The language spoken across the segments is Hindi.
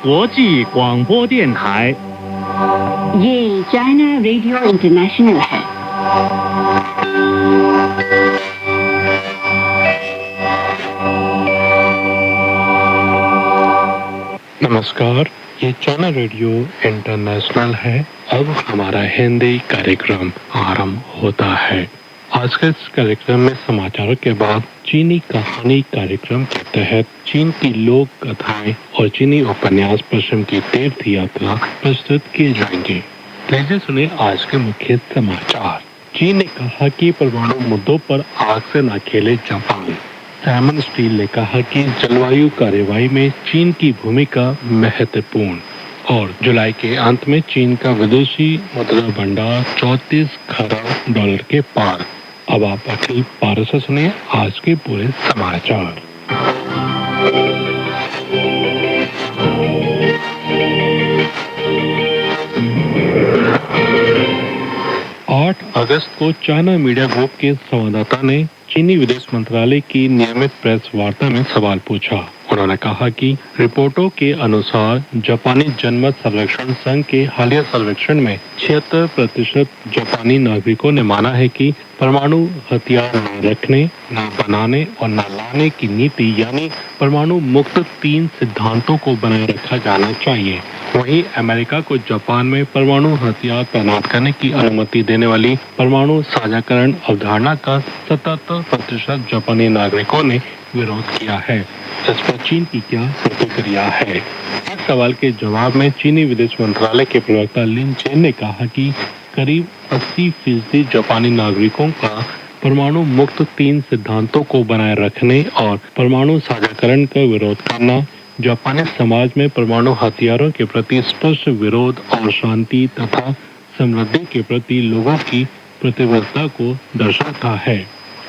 国际广播电台。ये चाइना रेडियो इंटरनेशनल है। नमस्कार, ये चाइना रेडियो इंटरनेशनल है। अब हमारा हिंदी कार्यक्रम आरंभ होता है। आज के इस कार्यक्रम में समाचारों के बाद चीनी कहानी कार्यक्रम के तहत चीन की लोक कथाएं और चीनी उपन्यास पश्चिम की तीर्थ यात्रा प्रस्तुत किए जाएंगे। लीजिए सुने आज के मुख्य समाचार। चीन ने कहा कि परमाणु मुद्दों पर आग से न खेले जापान। साइमन स्टील ने कहा कि जलवायु कार्यवाही में चीन की भूमिका महत्वपूर्ण। और जुलाई के अंत में चीन का विदेशी मुद्रा भंडार 34 खरब डॉलर के पार। अब आप अखिल पारस से सुनिए आज के पूरे समाचार। 8 अगस्त को चाइना मीडिया ग्रुप के संवाददाता ने चीनी विदेश मंत्रालय की नियमित प्रेस वार्ता में सवाल पूछा। उन्होंने कहा कि रिपोर्टों के अनुसार जापानी जनमत सर्वेक्षण संघ के हालिया सर्वेक्षण में 76% जापानी नागरिकों ने माना है कि परमाणु हथियार न रखने, न बनाने और न लाने की नीति यानी परमाणु मुक्त 3 सिद्धांतों को बनाए रखा जाना चाहिए। वहीं अमेरिका को जापान में परमाणु हथियार तैनात करने की अनुमति देने वाली परमाणु साझाकरण अवधारणा का 77% जापानी नागरिकों ने विरोध किया है। इस पर चीन की क्या प्रतिक्रिया है? इस सवाल के जवाब में चीनी विदेश मंत्रालय के प्रवक्ता लिन चेन ने कहा कि करीब 80% जापानी नागरिकों का परमाणु मुक्त 3 सिद्धांतों को बनाए रखने और परमाणु साझाकरण का विरोध करना जापानी समाज में परमाणु हथियारों के प्रति स्पष्ट विरोध और शांति तथा समृद्धि के प्रति लोगों की प्रतिबद्धता को दर्शाता है।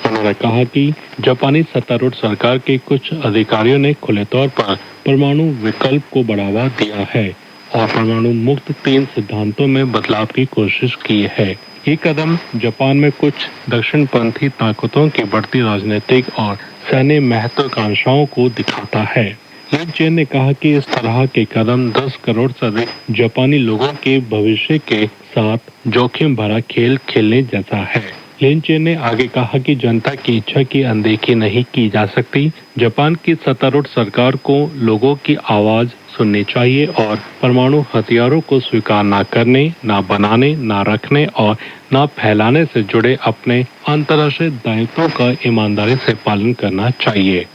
उन्होंने कहा कि जापानी सत्तारूढ़ सरकार के कुछ अधिकारियों ने खुले तौर पर परमाणु विकल्प को बढ़ावा दिया है और परमाणु मुक्त 3 सिद्धांतों में बदलाव की कोशिश की है। ये कदम जापान में कुछ दक्षिणपंथी ताकतों की बढ़ती राजनीतिक और सैन्य महत्वाकांक्षाओं को दिखाता है। लिन चेन ने कहा कि इस तरह के कदम 10 करोड़ से अधिक जापानी लोगों के भविष्य के साथ जोखिम भरा खेल खेलने जैसा है। लिन चेन ने आगे कहा कि जनता की इच्छा की अनदेखी नहीं की जा सकती। जापान की सत्तारूढ़ सरकार को लोगों की आवाज सुननी चाहिए और परमाणु हथियारों को स्वीकार न करने, न बनाने, न रखने और न फैलाने से जुड़े अपने अंतर्राष्ट्रीय दायित्वों का ईमानदारी से पालन करना चाहिए।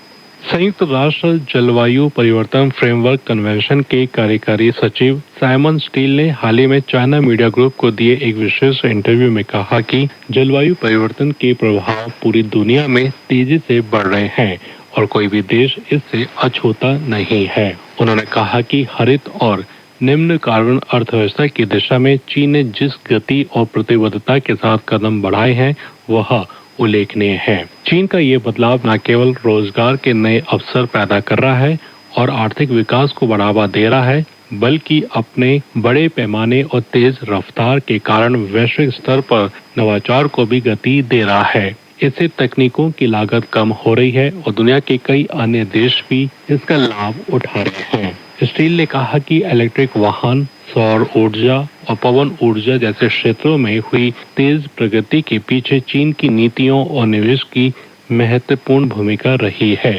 संयुक्त राष्ट्र जलवायु परिवर्तन फ्रेमवर्क कन्वेंशन के कार्यकारी सचिव साइमन स्टील ने हाल ही में चाइना मीडिया ग्रुप को दिए एक विशेष इंटरव्यू में कहा कि जलवायु परिवर्तन के प्रभाव पूरी दुनिया में तेजी से बढ़ रहे हैं और कोई भी देश इससे अछूता नहीं है। उन्होंने कहा कि हरित और निम्न कार्बन अर्थव्यवस्था की दिशा में चीन ने जिस गति और प्रतिबद्धता के साथ कदम बढ़ाए हैं वह उल्लेखनीय है। चीन का ये बदलाव न केवल रोजगार के नए अवसर पैदा कर रहा है और आर्थिक विकास को बढ़ावा दे रहा है, बल्कि अपने बड़े पैमाने और तेज रफ्तार के कारण वैश्विक स्तर पर नवाचार को भी गति दे रहा है। इससे तकनीकों की लागत कम हो रही है और दुनिया के कई अन्य देश भी इसका लाभ उठा रहे हैं। स्टील ने कहा कि इलेक्ट्रिक वाहन, सौर ऊर्जा और पवन ऊर्जा जैसे क्षेत्रों में हुई तेज प्रगति के पीछे चीन की नीतियों और निवेश की महत्वपूर्ण भूमिका रही है।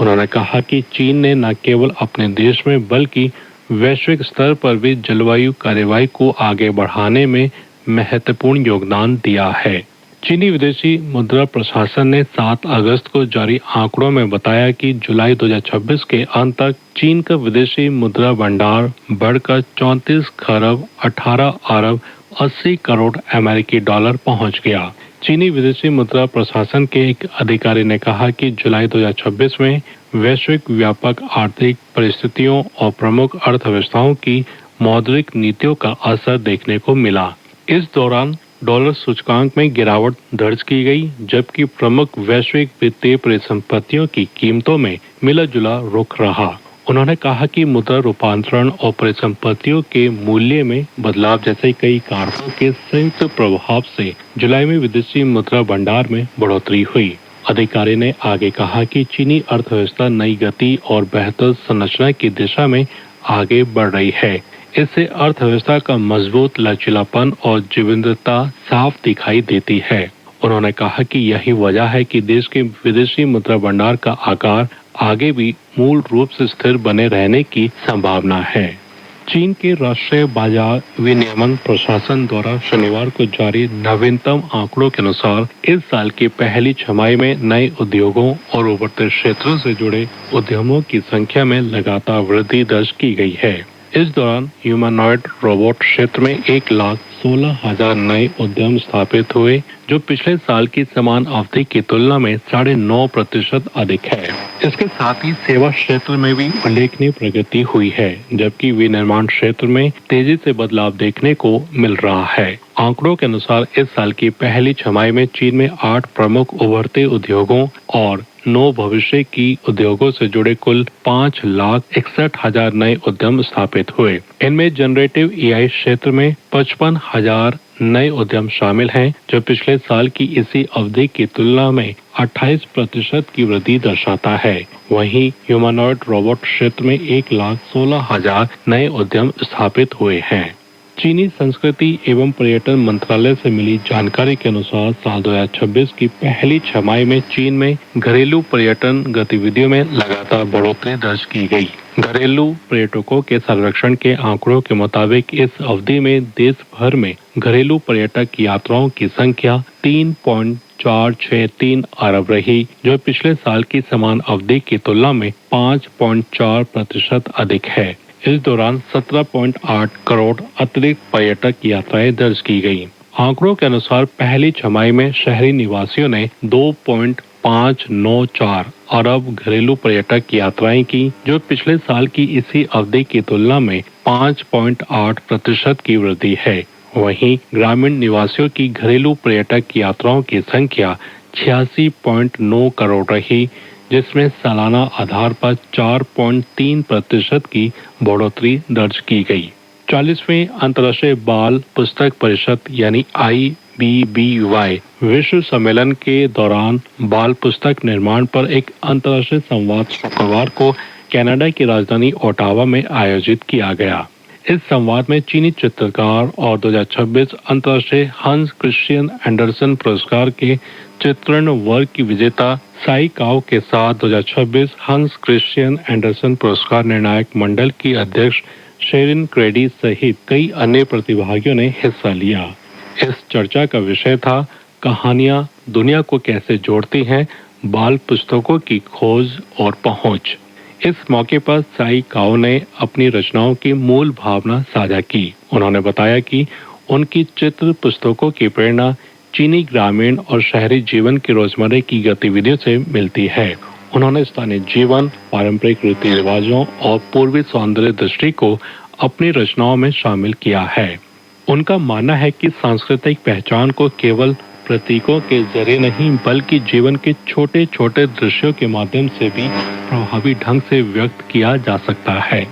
उन्होंने कहा कि चीन ने न केवल अपने देश में बल्कि वैश्विक स्तर पर भी जलवायु कार्यवाही को आगे बढ़ाने में महत्वपूर्ण योगदान दिया है। चीनी विदेशी मुद्रा प्रशासन ने 7 अगस्त को जारी आंकड़ों में बताया कि जुलाई 2026 के अंत तक चीन का विदेशी मुद्रा भंडार बढ़कर 34 खरब 18 अरब 80 करोड़ अमेरिकी डॉलर पहुंच गया। चीनी विदेशी मुद्रा प्रशासन के एक अधिकारी ने कहा कि जुलाई 2026 में वैश्विक व्यापक आर्थिक परिस्थितियों और प्रमुख अर्थव्यवस्थाओं की मौद्रिक नीतियों का असर देखने को मिला। इस दौरान डॉलर सूचकांक में गिरावट दर्ज की गई, जबकि प्रमुख वैश्विक वित्तीय परिसंपत्तियों की कीमतों में मिला जुला रुख रहा। उन्होंने कहा कि मुद्रा रूपांतरण और परिसंपत्तियों के मूल्य में बदलाव जैसे कई कारकों के संयुक्त प्रभाव से जुलाई में विदेशी मुद्रा भंडार में बढ़ोतरी हुई। अधिकारी ने आगे कहा कि चीनी अर्थव्यवस्था नई गति और बेहतर संरचना की दिशा में आगे बढ़ रही है। इससे अर्थव्यवस्था का मजबूत लचीलापन और जीवंतता साफ दिखाई देती है। उन्होंने कहा कि यही वजह है कि देश के विदेशी मुद्रा भंडार का आकार आगे भी मूल रूप से स्थिर बने रहने की संभावना है। चीन के राष्ट्रीय बाजार विनियमन प्रशासन द्वारा शनिवार को जारी नवीनतम आंकड़ों के अनुसार इस साल की पहली छमाही में नए उद्योगों और उभरते क्षेत्रों से जुड़े उद्यमों की संख्या में लगातार वृद्धि दर्ज की गई है। इस दौरान ह्यूमनॉइड रोबोट क्षेत्र में 1,16,000 नए उद्यम स्थापित हुए, जो पिछले साल की समान अवधि की तुलना में 9.5% अधिक है। इसके साथ ही सेवा क्षेत्र में भी उल्लेखनीय प्रगति हुई है, जबकि विनिर्माण क्षेत्र में तेजी से बदलाव देखने को मिल रहा है। आंकड़ों के अनुसार इस साल की पहली छमाही में चीन में 8 प्रमुख उभरते उद्योगों और 9 भविष्य की उद्योगों से जुड़े कुल 5,61,000 नए उद्यम स्थापित हुए। इनमें जनरेटिव एआई क्षेत्र में 55,000 नए उद्यम शामिल हैं, जो पिछले साल की इसी अवधि की तुलना में 28% की वृद्धि दर्शाता है। वहीं ह्यूमनॉइड रोबोट क्षेत्र में 1,16,000 नए उद्यम स्थापित हुए हैं। चीनी संस्कृति एवं पर्यटन मंत्रालय से मिली जानकारी के अनुसार साल 2026 की पहली छमाही में चीन में घरेलू पर्यटन गतिविधियों में लगातार बढ़ोतरी दर्ज की गई। घरेलू पर्यटकों के सर्वेक्षण के आंकड़ों के मुताबिक इस अवधि में देश भर में घरेलू पर्यटक यात्राओं की संख्या 3.463 अरब रही, जो पिछले साल की समान अवधि की तुलना में 5.4% अधिक है। इस दौरान 17.8 करोड़ अतिरिक्त पर्यटक यात्राएं दर्ज की गई। आंकड़ों के अनुसार पहली छमाही में शहरी निवासियों ने 2.594 अरब घरेलू पर्यटक यात्राएं की, जो पिछले साल की इसी अवधि की तुलना में 5.8% की वृद्धि है। वहीं ग्रामीण निवासियों की घरेलू पर्यटक यात्राओं की संख्या 86.9 करोड़ रही, जिसमें सालाना आधार पर 4.3% की बढ़ोतरी दर्ज की गई। 40वें अंतर्राष्ट्रीय बाल पुस्तक परिषद यानी IBBY विश्व सम्मेलन के दौरान बाल पुस्तक निर्माण पर एक अंतर्राष्ट्रीय संवाद शुक्रवार को कनाडा की राजधानी ओटावा में आयोजित किया गया। इस संवाद में चीनी चित्रकार और 2026 अंतर्राष्ट्रीय हंस क्रिश्चियन एंडरसन पुरस्कार के चित्रण वर्ग की विजेता साई काओ के साथ 2026 हंस क्रिश्चियन एंडरसन पुरस्कार निर्णायक मंडल की अध्यक्ष शेरिन क्रेडी सहित कई अन्य प्रतिभागियों ने हिस्सा लिया। इस चर्चा का विषय था कहानियां दुनिया को कैसे जोड़ती हैं, बाल पुस्तकों की खोज और पहुंच। इस मौके पर साई काओ ने अपनी रचनाओं की मूल भावना साझा की। उन्होंने बताया कि उनकी चित्र पुस्तकों की प्रेरणा चीनी ग्रामीण और शहरी जीवन की रोजमर्रा की गतिविधियों से मिलती है। उन्होंने स्थानीय जीवन, पारंपरिक रीति रिवाजों और पूर्वी सौंदर्य दृष्टि को अपनी रचनाओं में शामिल किया है। उनका मानना है कि सांस्कृतिक पहचान को केवल प्रतीकों के जरिए नहीं, बल्कि जीवन के छोटे छोटे दृश्यों के माध्यम से भी प्रभावी ढंग से व्यक्त किया जा सकता है।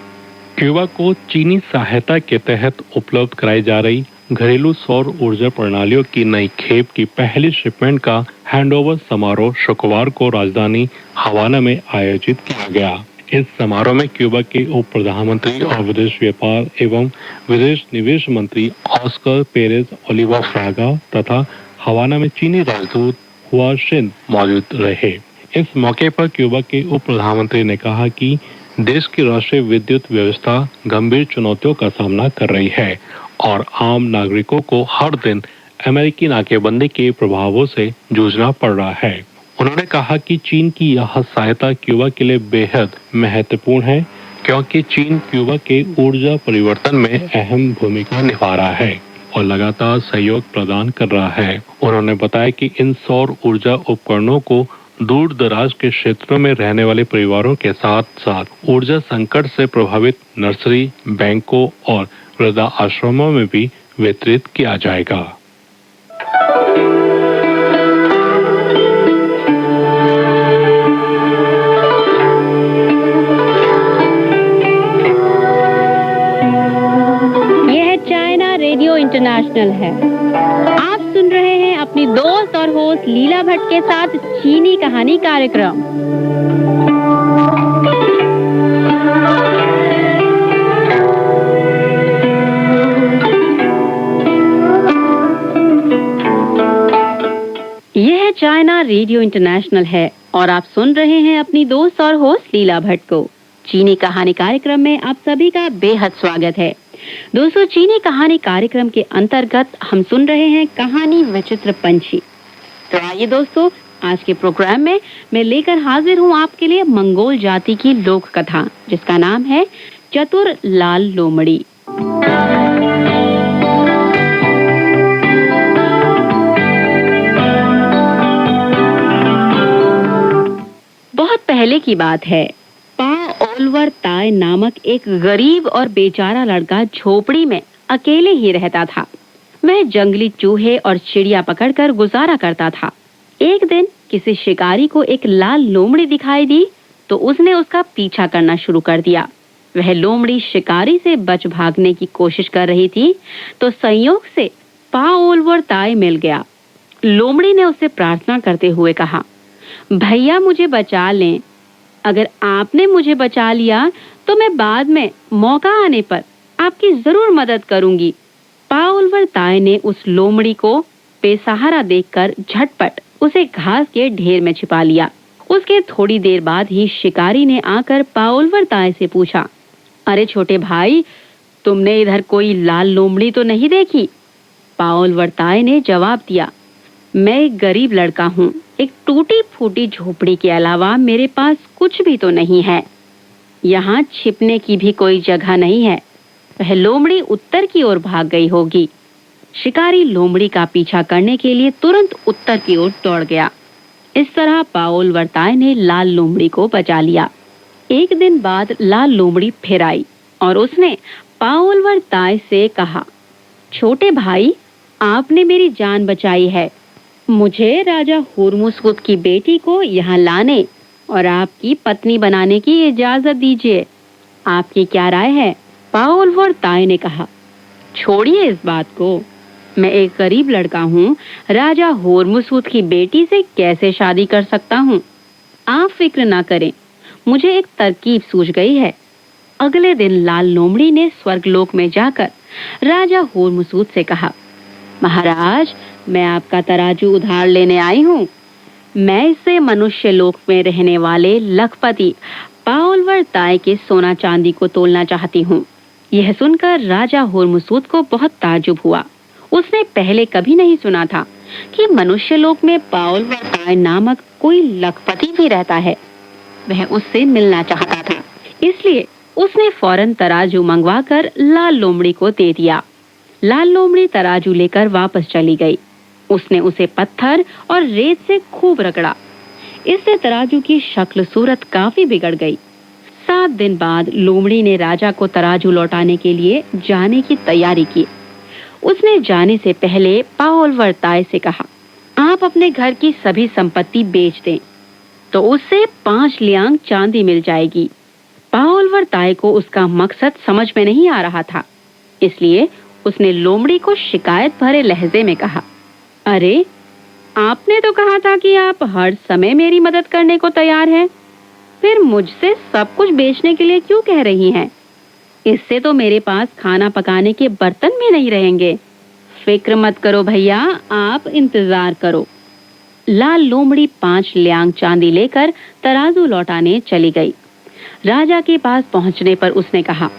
क्यूबा को चीनी सहायता के तहत उपलब्ध कराई जा रही घरेलू सौर ऊर्जा प्रणालियों की नई खेप की पहली शिपमेंट का हैंडओवर समारोह शुक्रवार को राजधानी हवाना में आयोजित किया गया। इस समारोह में क्यूबा के उप प्रधानमंत्री और विदेश व्यापार एवं विदेश निवेश मंत्री ऑस्कर पेरेज ओलिवा फ्रागा तथा हवाना में चीनी राजदूत हुआ शिन मौजूद रहे। इस मौके पर क्यूबा के उप प्रधानमंत्री ने कहा कि देश की राष्ट्रीय विद्युत व्यवस्था गंभीर चुनौतियों का सामना कर रही है और आम नागरिकों को हर दिन अमेरिकी नाकेबंदी के प्रभावों से जूझना पड़ रहा है। उन्होंने कहा कि चीन की यह सहायता क्यूबा के लिए बेहद महत्वपूर्ण है, क्योंकि चीन क्यूबा के ऊर्जा परिवर्तन में अहम भूमिका निभा रहा है और लगातार सहयोग प्रदान कर रहा है। उन्होंने बताया कि इन सौर ऊर्जा उपकरणों को दूर दराज के क्षेत्रों में रहने वाले परिवारों के साथ साथ ऊर्जा संकट से प्रभावित नर्सरी, बैंकों और वृद्धा आश्रमों में भी वितरित किया जाएगा। यह चाइना रेडियो इंटरनेशनल है। आप सुन रहे हैं अपनी दोस्त और होस्ट लीला भट्ट के साथ चीनी कहानी कार्यक्रम। चाइना रेडियो इंटरनेशनल है और आप सुन रहे हैं अपनी दोस्त और होस्ट लीला भट्ट को। चीनी कहानी कार्यक्रम में आप सभी का बेहद स्वागत है। दोस्तों, चीनी कहानी कार्यक्रम के अंतर्गत हम सुन रहे हैं कहानी विचित्र पंछी। तो आइए दोस्तों, आज के प्रोग्राम में मैं लेकर हाजिर हूँ आपके लिए मंगोल जाति की लोक कथा, जिसका नाम है चतुर लाल लोमड़ी। बहुत पहले की बात है। पा ओलवर ताय नामक एक गरीब और बेचारा लड़का झोपड़ी में अकेले ही रहता था। वह जंगली चूहे और चिड़िया पकड़कर गुजारा करता था। एक दिन किसी शिकारी को एक लाल लोमड़ी दिखाई दी तो उसने उसका पीछा करना शुरू कर दिया। वह लोमड़ी शिकारी से बच भागने की कोशिश कर रही थी तो संयोग से पा ओलवर ताय मिल गया। लोमड़ी ने उससे प्रार्थना करते हुए कहा, भैया मुझे बचा लें। अगर आपने मुझे बचा लिया तो मैं बाद में मौका आने पर आपकी जरूर मदद करूंगी। पा ओलवर ताय ने उस लोमड़ी को बेसहारा देखकर झटपट उसे घास के ढेर में छिपा लिया। उसके थोड़ी देर बाद ही शिकारी ने आकर पा ओलवर ताय से पूछा, अरे छोटे भाई, तुमने इधर कोई लाल लोमड़ी तो नहीं देखी? पा ओलवर ताय ने जवाब दिया, मैं एक गरीब लड़का हूँ। एक टूटी फूटी झोपड़ी के अलावा मेरे पास कुछ भी तो नहीं है। यहाँ छिपने की भी कोई जगह नहीं है। वह लोमड़ी उत्तर की ओर भाग गई होगी। शिकारी लोमड़ी का पीछा करने के लिए तुरंत उत्तर की ओर दौड़ गया। इस तरह पा ओलवर ताय ने लाल लोमड़ी को बचा लिया। एक दिन बाद लाल लोमड़ी फिर आई और उसने पा ओलवर ताय से कहा, छोटे भाई, आपने मेरी जान बचाई है। मुझे राजा हुरमुसगुद की बेटी को यहाँ लाने और आपकी पत्नी बनाने की इजाजत दीजिए। आपकी क्या राय है? पा ओलवर ताय ने कहा, छोड़िए इस बात को। मैं एक गरीब लड़का हूँ, राजा हुरमुसगुद की बेटी से कैसे शादी कर सकता हूँ? आप फिक्र ना करें, मुझे एक तरकीब सूझ गई है। अगले दिन लाल लोमड़ी ने स्वर्गलोक में जाकर राजा हुरमुसगुद से कहा, महाराज, मैं आपका तराजू उधार लेने आई हूँ। मैं इससे मनुष्य लोक में रहने वाले लखपति पा ओलवर ताय के सोना चांदी को तोलना चाहती हूँ। यह सुनकर राजा हुरमुसगुद को बहुत ताज्जुब हुआ। उसने पहले कभी नहीं सुना था कि मनुष्य लोक में पा ओलवर ताय नामक कोई लखपति भी रहता है। वह उससे मिलना चाहता था, इसलिए उसने फौरन तराजू मंगवाकर लाल लोमड़ी को दे दिया। लाल लोमड़ी तराजू लेकर वापस चली गई। उसने उसे पत्थर और रेत से खूब रगड़ा। इससे तराजू की शक्ल सूरत काफी बिगड़ गई। 7 दिन बाद लोमड़ी ने राजा को तराजू लौटाने के लिए जाने की तैयारी की। उसने जाने से पहले पा ओलवर ताय से कहा, आप अपने घर की सभी संपत्ति बेच दें तो उससे 5 लियांग चांदी मिल जाएगी। पा ओलवर ताय को उसका मकसद समझ में नहीं आ रहा था, इसलिए उसने लोमड़ी को शिकायत भरे लहजे में कहा, अरे, आपने तो कहा था कि आप हर समय मेरी मदद करने को तैयार हैं, फिर मुझसे सब कुछ बेचने के लिए क्यों कह रही हैं? इससे तो मेरे पास खाना पकाने के बर्तन भी नहीं रहेंगे। फिक्र मत करो भैया, आप इंतजार करो। लाल लोमड़ी 5 लियांग चांदी लेकर तराजू लौटाने चली गई। राजा के पास पहुंचने पर उसने कहा,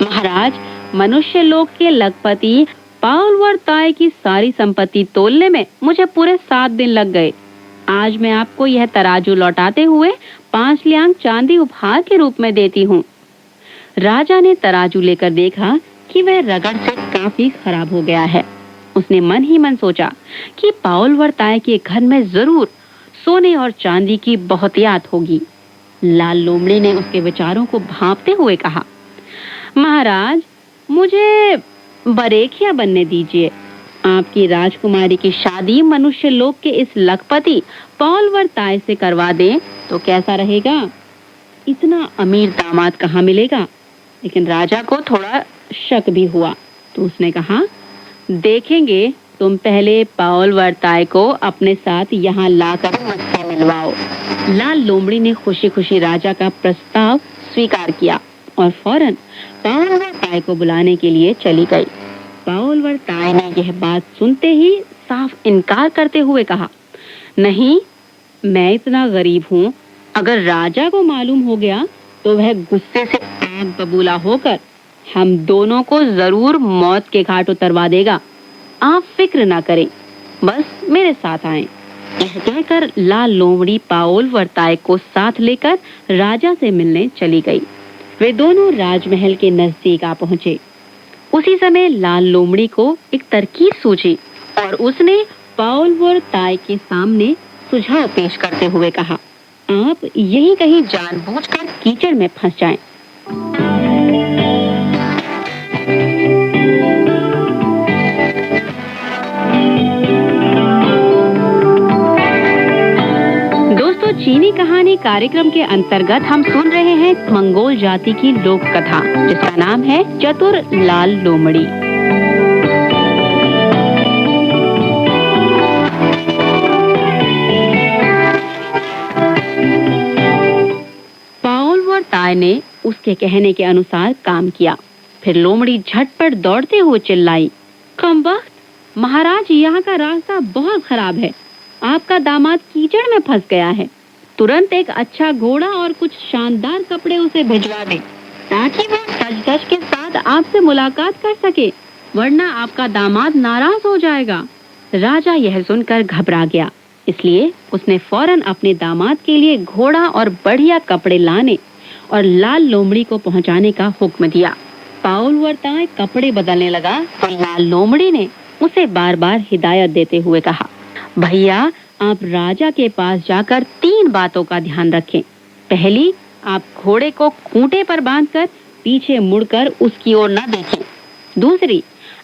महाराज, मनुष्य लोक के लखपति पा ओलवर ताय की सारी संपत्ति तोलने में मुझे पूरे 7 दिन लग गए। आज मैं आपको यह तराजू लौटाते हुए 5 लियांग चांदी उपहार के रूप में देती हूँ। राजा ने तराजू लेकर देखा कि वह रगड़ से काफी खराब हो गया है। उसने मन ही मन सोचा कि पा ओलवर ताय के घर में जरूर सोने और चांदी की बहुतायत होगी। लाल लोमड़ी ने उसके विचारों को भांपते हुए कहा, महाराज, मुझे बरेखिया बनने दीजिए। आपकी राजकुमारी की शादी मनुष्य लोक के इस लखपति पा ओलवर ताय से करवा दें तो कैसा रहेगा? इतना अमीर दामाद कहाँ मिलेगा? लेकिन राजा को थोड़ा शक भी हुआ तो उसने कहा, देखेंगे, तुम पहले पा ओलवर ताय को अपने साथ यहाँ लाकर मुझसे मिलवाओ। लाल लोमड़ी ने खुशी खुशी राजा का प्रस्ताव स्वीकार किया और फौरन पा ओलवर ताय को बुलाने के लिए चली गई। पा ओलवर ताय ने यह बात सुनते ही साफ इनकार करते हुए कहा, नहीं, मैं इतना गरीब हूँ, अगर राजा को मालूम हो गया तो वह गुस्से से आग बबूला होकर हम दोनों को जरूर मौत के घाट उतरवा देगा। आप फिक्र ना करें, बस मेरे साथ आएं। यह कहकर लाल लोमड़ी पाओल वर्ताए को साथ लेकर राजा से मिलने चली गई। वे दोनों राजमहल के नजदीक आ पहुंचे। उसी समय लाल लोमड़ी को एक तरकीब सूझी और उसने पाओल वर्ताए के सामने सुझाव पेश करते हुए कहा, आप यही कहीं जानबूझकर कीचड़ में फंस जाएं। दोस्तों, चीनी कहानी कार्यक्रम के अंतर्गत हम सुन रहे हैं मंगोल जाति की लोक कथा, जिसका नाम है चतुर लाल लोमड़ी। पाओल वर्ताए ने उसके कहने के अनुसार काम किया। फिर लोमड़ी झटपट दौड़ते हुए चिल्लाई, कमबख्त, महाराज, यहाँ का रास्ता बहुत खराब है। आपका दामाद कीचड़ में फंस गया है। तुरंत एक अच्छा घोड़ा और कुछ शानदार कपड़े उसे भिजवा दे, ताकि वो सज-धज के साथ आपसे मुलाकात कर सके, वरना आपका दामाद नाराज हो जाएगा। राजा यह सुनकर घबरा गया, इसलिए उसने फौरन अपने दामाद के लिए घोड़ा और बढ़िया कपड़े लाने और लाल लोमड़ी को पहुंचाने का हुक्म दिया। पाओल वर्ताए कपड़े बदलने लगा तो लाल लोमड़ी ने उसे बार बार हिदायत देते हुए कहा, भैया, आप राजा के पास जाकर 3 बातों का ध्यान रखें। पहली, आप घोड़े को खूंटे पर बांधकर पीछे मुड़कर उसकी ओर न देखें। दूसरी,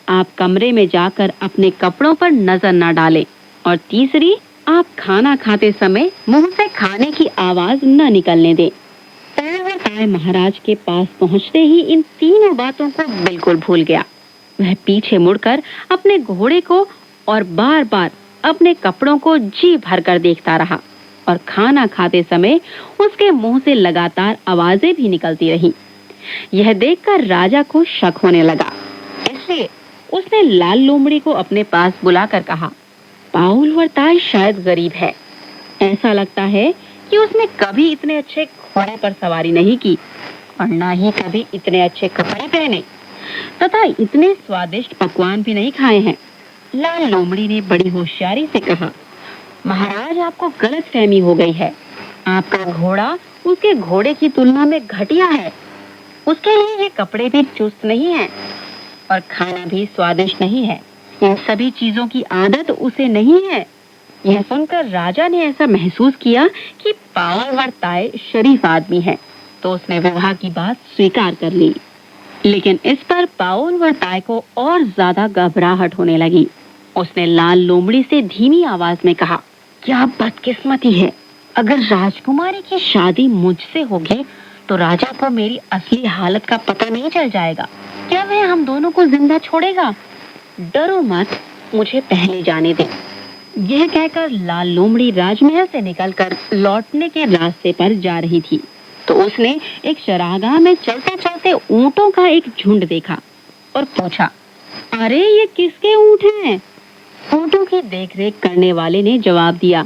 आप कमरे में जाकर अपने कपड़ों पर नजर न डालें। और तीसरी, आप खाना खाते समय मुंह से खाने की आवाज न निकलने दें। पाओल महाराज के पास पहुंचते ही इन 3 बातों को बिल्कुल भूल गया। वह पीछे मुड़कर अपने घोड़े को और बार बार अपने कपड़ों को जी भरकर देखता रहा और खाना खाते समय उसके मुंह से लगातार आवाजें भी निकलती रही। यह देखकर राजा को शक होने लगा, इसलिए उसने लाल लोमड़ी को अपने पास बुलाकर कहा, पाओल वर्ताए शायद गरीब है। ऐसा लगता है कि उसने कभी इतने अच्छे घोड़े पर सवारी नहीं की और न ही कभी इतने अच्छे कपड़े पहने तथा इतने स्वादिष्ट पकवान भी नहीं खाए हैं। लाल लोमड़ी ने बड़ी होशियारी से कहा, महाराज, आपको गलतफहमी हो गई है। आपका घोड़ा उसके घोड़े की तुलना में घटिया है। उसके लिए ये कपड़े भी चुस्त नहीं हैं और खाना भी स्वादिष्ट नहीं है। इन सभी चीजों की आदत उसे नहीं है। यह सुनकर राजा ने ऐसा महसूस किया कि पाओल वर्ताए शरीफ आदमी है, तो उसने विवाह की बात स्वीकार कर ली। लेकिन इस पर पाओल वर्ताए को और ज्यादा घबराहट होने लगी। उसने लाल लोमड़ी से धीमी आवाज में कहा, क्या बदकिस्मती है, अगर राजकुमारी की शादी मुझसे होगी तो राजा को मेरी असली हालत का पता नहीं चल जाएगा। क्या वह हम दोनों को जिंदा छोड़ेगा? डरो मत, मुझे पहले जाने दे। यह कहकर लाल लोमड़ी राजमहल से निकलकर लौटने के रास्ते पर जा रही थी तो उसने एक चरागाह में चलते चलते ऊंटों का एक झुंड देखा और पूछा, अरे ये किसके ऊंट हैं? ऊंटों की देखरेख करने वाले ने जवाब दिया,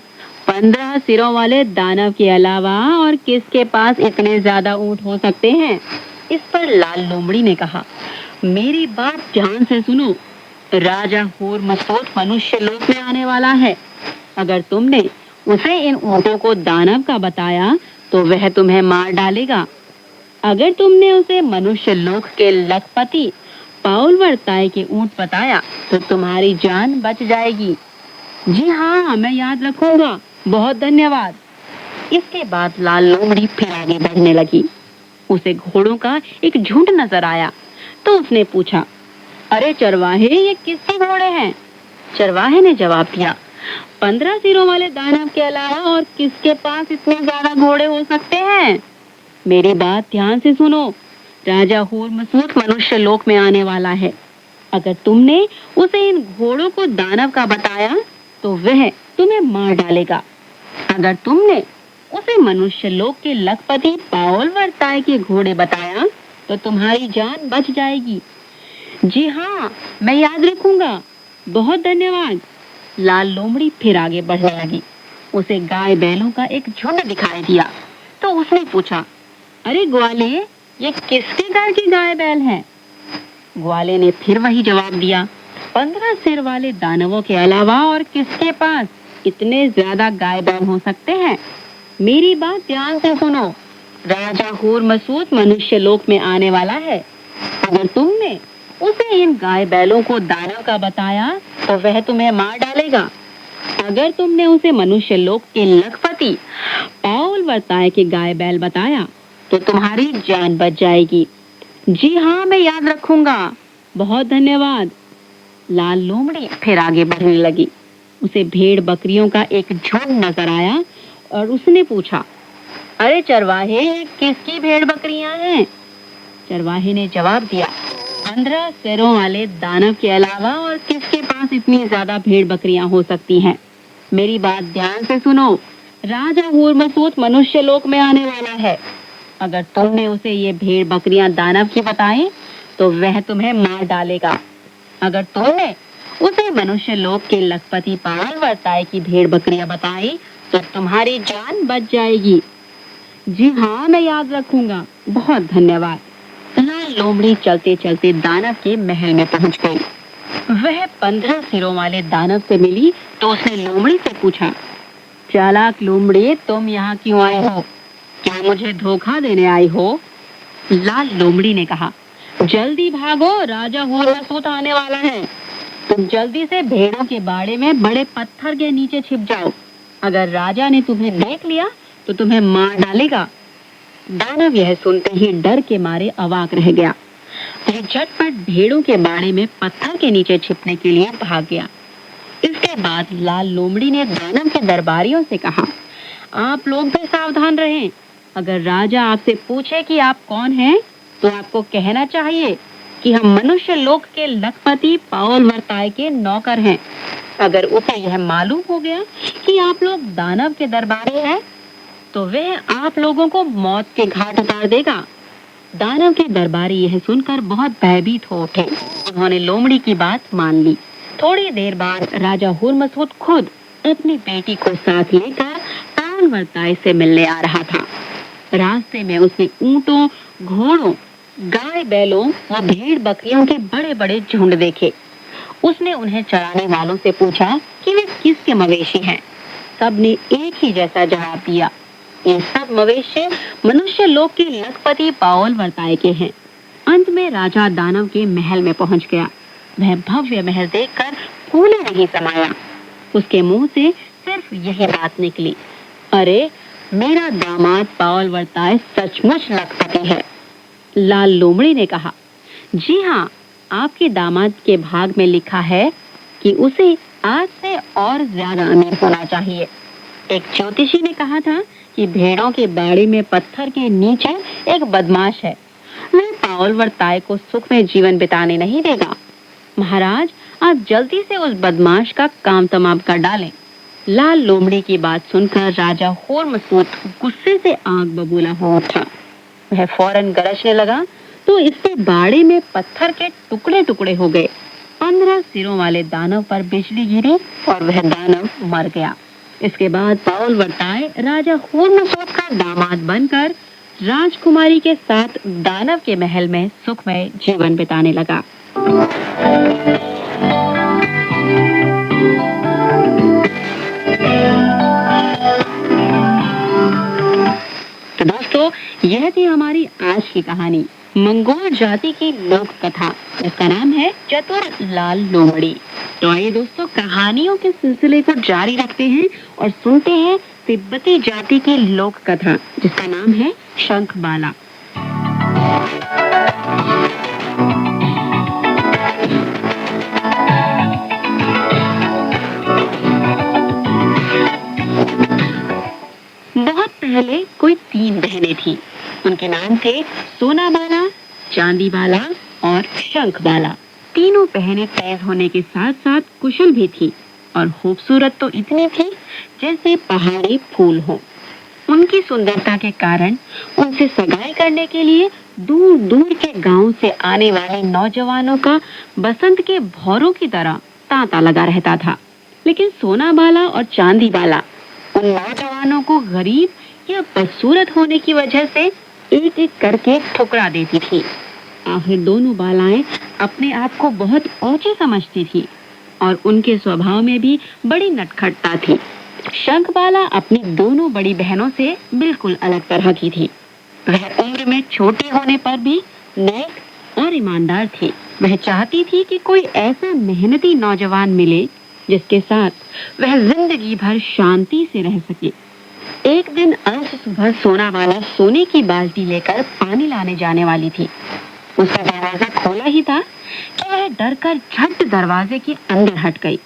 15 सिरों वाले दानव के अलावा और किसके पास इतने ज्यादा ऊंट हो सकते हैं? इस पर लाल लोमड़ी ने कहा, मेरी बात ध्यान से सुनो, राजा हूर मसूद मनुष्य लोक में आने वाला है। अगर तुमने उसे इन ऊंटों को दानव का बताया तो वह तुम्हें मार डालेगा। अगर तुमने उसे मनुष्य लोक के लखपति पाओल वर्ताए के ऊंट बताया तो तुम्हारी जान बच जाएगी। जी हाँ, मैं याद रखूंगा, बहुत धन्यवाद। इसके बाद लाल लोमड़ी फिर आगे बढ़ने लगी। उसे घोड़ों का एक झुंड नजर आया तो उसने पूछा, अरे चरवाहे, ये किसके घोड़े हैं? चरवाहे ने जवाब दिया, 15 सिरों वाले दानव के अलावा और किसके पास इतने ज्यादा घोड़े हो सकते हैं? मेरी बात ध्यान से सुनो, राजा हूर मसूद मनुष्य लोक में आने वाला है। अगर तुमने उसे इन घोड़ों को दानव का बताया तो वह तुम्हें मार डालेगा। अगर तुमने उसे मनुष्य लोक के लखपति पाओल वर्ताए के घोड़े बताया तो तुम्हारी जान बच जाएगी। जी हाँ, मैं याद रखूंगा, बहुत धन्यवाद। लाल लोमड़ी फिर आगे बढ़ने लगी। उसे गाय बैलों का एक झुंड दिखाई दिया। तो उसने पूछा, अरे ग्वाले, ये किसके घर की गाय बैल हैं? ग्वाले ने फिर वही जवाब दिया, 15 सिर वाले दानवों के अलावा और किसके पास इतने ज्यादा गाय बैल हो सकते हैं? मेरी बात ध्यान से सुनो। राजा हूर मसूद मनुष्य लोक में आने वाला है। अगर तुमने उसे इन गाय बैलों को दाना का बताया तो वह तुम्हें मार डालेगा। अगर तुमने उसे मनुष्य लोक के लखपति पाउल वर्ताए के गाय बैल बताया तो तुम्हारी जान बच जाएगी। जी हाँ, मैं याद रखूंगा। बहुत धन्यवाद। लाल लोमड़ी फिर आगे बढ़ने लगी। उसे भेड़ बकरियों का एक झुंड नजर आया और उसने पूछा, अरे चरवाहे, किसकी भेड़ बकरियां हैं? चरवाहे ने जवाब दिया, 15 सिरों वाले दानव के अलावा और किसके पास इतनी ज्यादा भेड़ बकरियां हो सकती हैं? मेरी बात ध्यान से सुनो। राजा हूर मसूद मनुष्य लोक में आने वाला है। अगर तुमने उसे ये भेड़ बकरियां दानव की बताई तो वह तुम्हें मार डालेगा। अगर तुमने उसे मनुष्य लोक के लखपति पाल वर्ताए की भेड़ बकरियां बताई तो तुम्हारी जान बच जाएगी। जी हाँ, मैं याद रखूंगा। बहुत धन्यवाद। लाल लोमड़ी चलते चलते दानव के महल में पहुंच गई। वह 15 सिरों वाले दानव से मिली तो उसने लोमड़ी से पूछा, चालाक लोमड़ी, तुम यहाँ क्यों आए हो? क्या मुझे धोखा देने आई हो? लाल लोमड़ी ने कहा, जल्दी भागो, राजा हूर मसूद आने वाला है। तुम जल्दी से भेड़ों के बाड़े में बड़े पत्थर के नीचे छिप जाओ। अगर राजा ने तुम्हें देख लिया तो तुम्हें मार डालेगा। दानव यह सुनते ही डर के मारे अवाक रह गया। वह झटपट भेड़ों के बाड़े में पत्थर के नीचे छिपने के लिए भाग गया। इसके बाद लाल लोमड़ी ने दानव के दरबारियों से कहा, आप लोग भी सावधान रहें। अगर राजा आपसे पूछे कि आप कौन हैं, तो आपको कहना चाहिए कि हम मनुष्य लोक के लखपति पाउल वर्ताए के नौकर हैं। अगर उसे यह मालूम हो गया कि आप लोग दानव के दरबारी हैं, तो वह आप लोगों को मौत के घाट उतार देगा। दानव के दरबारी यह सुनकर बहुत भयभीत हो उठे। उन्होंने लोमड़ी की बात मान ली। थोड़ी देर बाद राजा हूर मसूद खुद अपनी बेटी को साथ लेकर पाउल वर्ताए से मिलने आ रहा था। रास्ते में उसने ऊंटों, घोड़ों, गाय बैलों और भेड़ बकरियों के बड़े बड़े झुंड देखे। उसने उन्हें चराने वालों से पूछा कि वे किसके मवेशी हैं। सबने एक ही जैसा जवाब दिया, ये सब मवेशी मनुष्य लोक के लखपति पाउल वर्ताए के हैं। अंत में राजा दानव के महल में पहुंच गया। वह भव्य महल देखकर फूले नहीं समाया। उसके मुंह से सिर्फ यही बात निकली, अरे मेरा दामाद पाउल वर्ताए सचमुच लखपति है। लाल लोमड़ी ने कहा, जी हाँ, आपके दामाद के भाग में लिखा है कि उसे आज से और ज्यादा अमीर होना चाहिए। एक ज्योतिषी ने कहा था कि भेड़ों के बाड़े में पत्थर के नीचे एक बदमाश है। वह पाउल वर्ताए को सुख में जीवन बिताने नहीं देगा। महाराज, आप जल्दी से उस बदमाश का काम तमाम कर डालें। लाल लोमड़ी की बात सुनकर राजा हूर मसूद गुस्से से आग बबूला हो उठा। वह फौरन गरजने लगा तो इसके बाड़े में पत्थर के टुकड़े टुकड़े हो गए। 15 सिरों वाले दानव पर बिजली गिरी और वह दानव मर गया। इसके बाद पाउल वर्ताए राजा हूर मसूद का दामाद बनकर राजकुमारी के साथ दानव के महल में सुखमय जीवन बिताने लगा। तो दोस्तों, यह थी हमारी आज की कहानी, मंगोल जाति की लोक कथा, जिसका नाम है चतुर लाल लोमड़ी। तो आइए दोस्तों, कहानियों के सिलसिले को जारी रखते हैं और सुनते हैं तिब्बती जाति की लोक कथा, जिसका नाम है शंखबाला। बहुत पहले कोई 3 बहनें थीं। उनके नाम थे सोनाबाला, चांदीबाला और शंखबाला। तीनों बहनें तेज होने के साथ साथ कुशल भी थीं और खूबसूरत तो इतनी थी जैसे पहाड़ी फूल हो। उनकी सुंदरता के कारण उनसे सगाई करने के लिए दूर दूर के गांव से आने वाले नौजवानों का बसंत के भौरों की तरह तांता लगा रहता था। लेकिन सोनाबाला और चांदीबाला उन नौजवानों को गरीब या बदसूरत होने की वजह से एक एक करके ठुकरा देती थी। आखिर दोनों बालाएं अपने आप को बहुत ऊंची समझती थी और उनके स्वभाव में भी बड़ी नटखटता थी। शंखबाला अपनी दोनों बड़ी बहनों से बिल्कुल अलग तरह की थी। वह उम्र में छोटी होने पर भी नेक और ईमानदार थी। वह चाहती थी कि कोई ऐसा मेहनती नौजवान मिले जिसके साथ वह जिंदगी भर शांति से रह सके। एक दिन आज सुबह सोनाबाला सोने की बाल्टी लेकर पानी लाने जाने वाली थी। उसने दरवाजा खोला ही था कि वह डरकर झट दरवाजे के अंदर हट गई।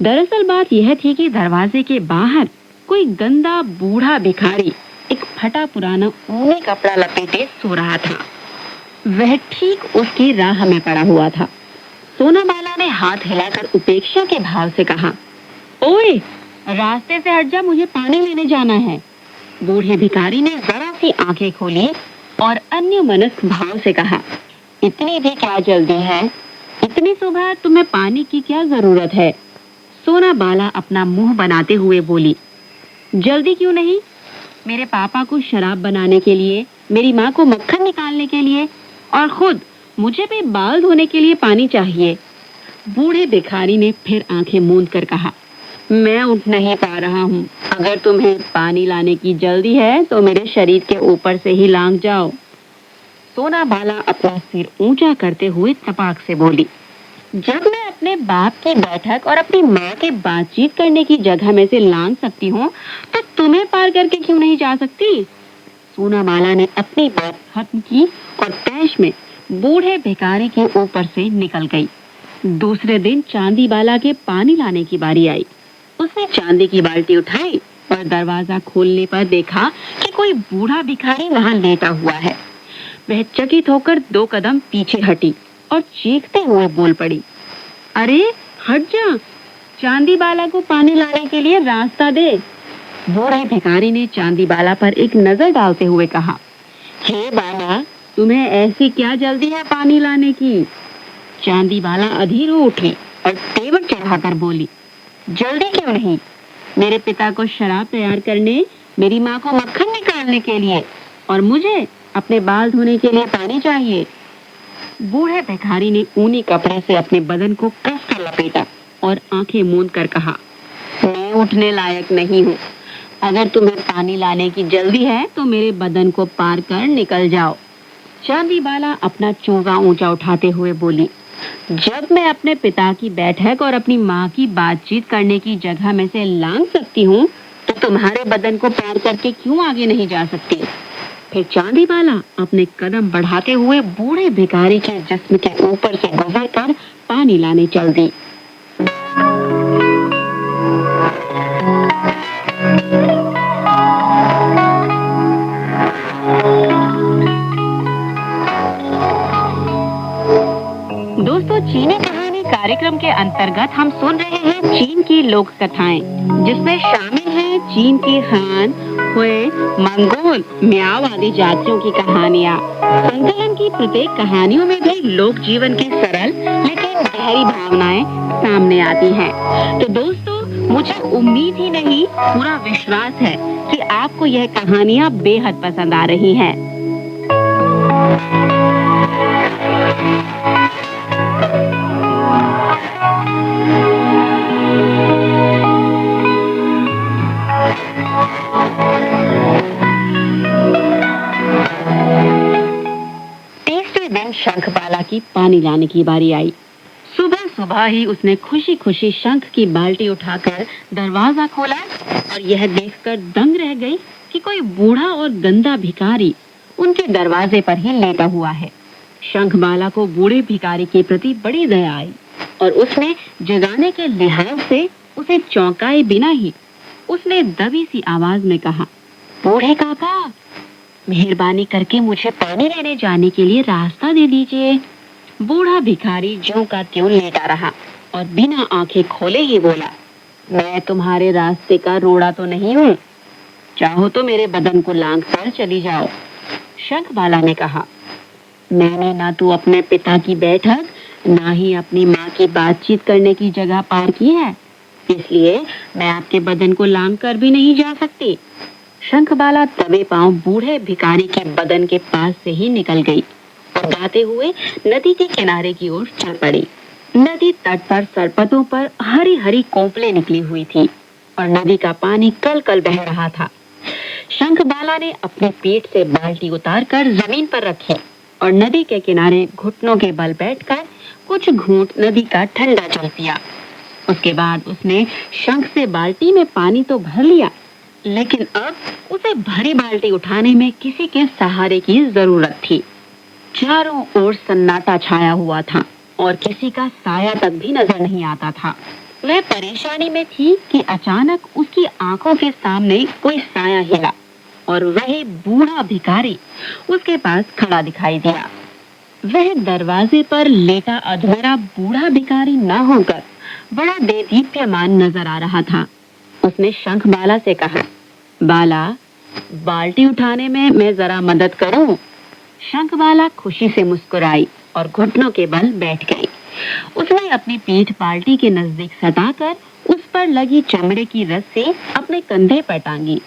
दरअसल बात यह थी कि दरवाजे के बाहर कोई गंदा बूढ़ा भिखारी एक फटा पुराना ऊनी कपड़ा लपेटे सो रहा था। वह ठीक उसकी राह में पड़ा हुआ था। सोनाबाला ने हाथ हिलाकर उपेक्षा के भाव से कहा, ओए, रास्ते से हट जा, मुझे पानी लेने जाना है। बूढ़े भिखारी ने जरा सी आंखें खोली और अन्य मनस्क भाव से कहा, इतनी भी क्या जल्दी है? इतनी सुबह तुम्हें पानी की क्या जरूरत है? सोनाबाला अपना मुंह बनाते हुए बोली, जल्दी क्यों नहीं? मेरे पापा को शराब बनाने के लिए, मेरी माँ को मक्खन निकालने के लिए और खुद मुझे भी बाल धोने के लिए पानी चाहिए। बूढ़े भिखारी ने फिर आंखें मूंद कर कहा, मैं उठ नहीं पा रहा हूँ। अगर तुम्हें पानी लाने की जल्दी है तो मेरे शरीर के ऊपर से ही लांघ जाओ। सोनाबाला अपना सिर ऊंचा करते हुए तपाक से बोली, जब मैं अपने बाप की बैठक और अपनी माँ के बातचीत करने की जगह में से लांघ सकती हूँ तो तुम्हें पार करके क्यों नहीं जा सकती? सोनाबाला ने अपनी बात खत्म की और तैश में बूढ़े भिखारी के ऊपर से निकल गई। दूसरे दिन चांदीबाला के पानी लाने की बारी आई। उसने चांदी की बाल्टी उठाई और दरवाजा खोलने पर देखा कि कोई बूढ़ा भिखारी वहां लेटा हुआ है। वह चकित होकर 2 कदम पीछे हटी और चीखते हुए बोल पड़ी, अरे हट जा, चांदीबाला को पानी लाने के लिए रास्ता दे। बूढ़े भिखारी ने चांदीबाला पर एक नजर डालते हुए कहा, हे बाला, तुम्हें ऐसी क्या जल्दी है पानी लाने की? चांदीबाला अधीर हो उठी और तेवर चढ़ाकर बोली, जल्दी क्यों नहीं? मेरे पिता को शराब तैयार करने, मेरी माँ को मक्खन निकालने के लिए और मुझे अपने बाल धोने के लिए पानी चाहिए। बूढ़े भिखारी ने ऊनी कपड़े से अपने बदन को कसकर लपेटा और आंखें मूंद कर कहा, मैं उठने लायक नहीं हूँ। अगर तुम्हें पानी लाने की जल्दी है तो मेरे बदन को पार कर निकल जाओ। चांदीबाला अपना चोगा ऊंचा उठाते हुए बोली, जब मैं अपने पिता की बैठक और अपनी माँ की बातचीत करने की जगह में से लांघ सकती हूँ तो तुम्हारे बदन को पार करके क्यों आगे नहीं जा सकती? फिर चांदीबाला अपने कदम बढ़ाते हुए बूढ़े भिखारी के जिस्म के ऊपर से गुजरकर पानी लाने चल दी। दोस्तों, चीनी कहानी कार्यक्रम के अंतर्गत हम सुन रहे हैं चीन की लोक कथाएं, जिसमें शामिल हैं चीन की हान, हुए, मंगोल, म्याओ आदि जातियों की कहानियां। संकलन की प्रत्येक कहानियों में भी लोक जीवन की सरल लेकिन गहरी भावनाएं सामने आती हैं। तो दोस्तों, मुझे उम्मीद ही नहीं, पूरा विश्वास है कि आपको यह कहानियां बेहद पसंद आ रही हैं। तीसरे दिन शंखबाला की पानी लाने की बारी आई। सुबह सुबह ही उसने खुशी खुशी शंख की बाल्टी उठाकर दरवाजा खोला और यह देखकर दंग रह गई कि कोई बूढ़ा और गंदा भिखारी उनके दरवाजे पर ही लेटा हुआ है। शंखबाला को बूढ़े भिखारी के प्रति बड़ी दया आई और उसने जगाने के लिहाज से उसे चौंकाए बिना ही उसने दबी सी आवाज में कहा, बूढ़े काका, मेहरबानी करके मुझे पानी लेने जाने के लिए रास्ता दे दीजिए। बूढ़ा भिखारी ज्यों का त्यों लेटा रहा और बिना आंखें खोले ही बोला, मैं तुम्हारे रास्ते का रोड़ा तो नहीं हूँ, चाहो तो मेरे बदन को लांघ कर चली जाओ। शंखबाला ने कहा, मैंने ना तो अपने पिता की बैठक, ना ही अपनी माँ की बातचीत करने की जगह पार की है। इसलिए मैं आपके बदन को लांग कर भी नहीं जा सकती। शंखबाला दबे पांव बूढ़े भिखारी के बदन के पास से ही निकल गई और गाते हुए नदी के किनारे की ओर चल पड़ी। नदी तट पर सरपतों पर हरी हरी कोंपलें निकली हुई थी और नदी का पानी कल कल बह रहा था। शंखबाला ने अपनी पीठ से बाल्टी उतारकर जमीन पर रखी और नदी के किनारे घुटनों के बल बैठकर कुछ घूंट नदी का ठंडा जल पिया। उसके बाद उसने शंख से बाल्टी में पानी तो भर लिया, लेकिन अब उसे भरी बाल्टी उठाने में किसी के सहारे की जरूरत थी। चारों ओर सन्नाटा छाया हुआ था और किसी का साया तक भी नजर नहीं आता था। वह परेशानी में थी कि अचानक उसकी आंखों के सामने कोई साया हिला और वही बूढ़ा भिखारी उसके पास खड़ा दिखाई दिया। वह दरवाजे पर लेटा अधूरा बूढ़ा भिखारी न होकर बड़ा देदीप्यमान नजर आ रहा था। उसने शंखबाला से कहा, बाला, बाल्टी उठाने में मैं जरा मदद करूं? शंखबाला खुशी से मुस्कुराई और घुटनों के बल बैठ गई। उसने अपनी पीठ बाल्टी के नजदीक सटाकर उस पर लगी चमड़े की रस्सी अपने कंधे पर टांगी।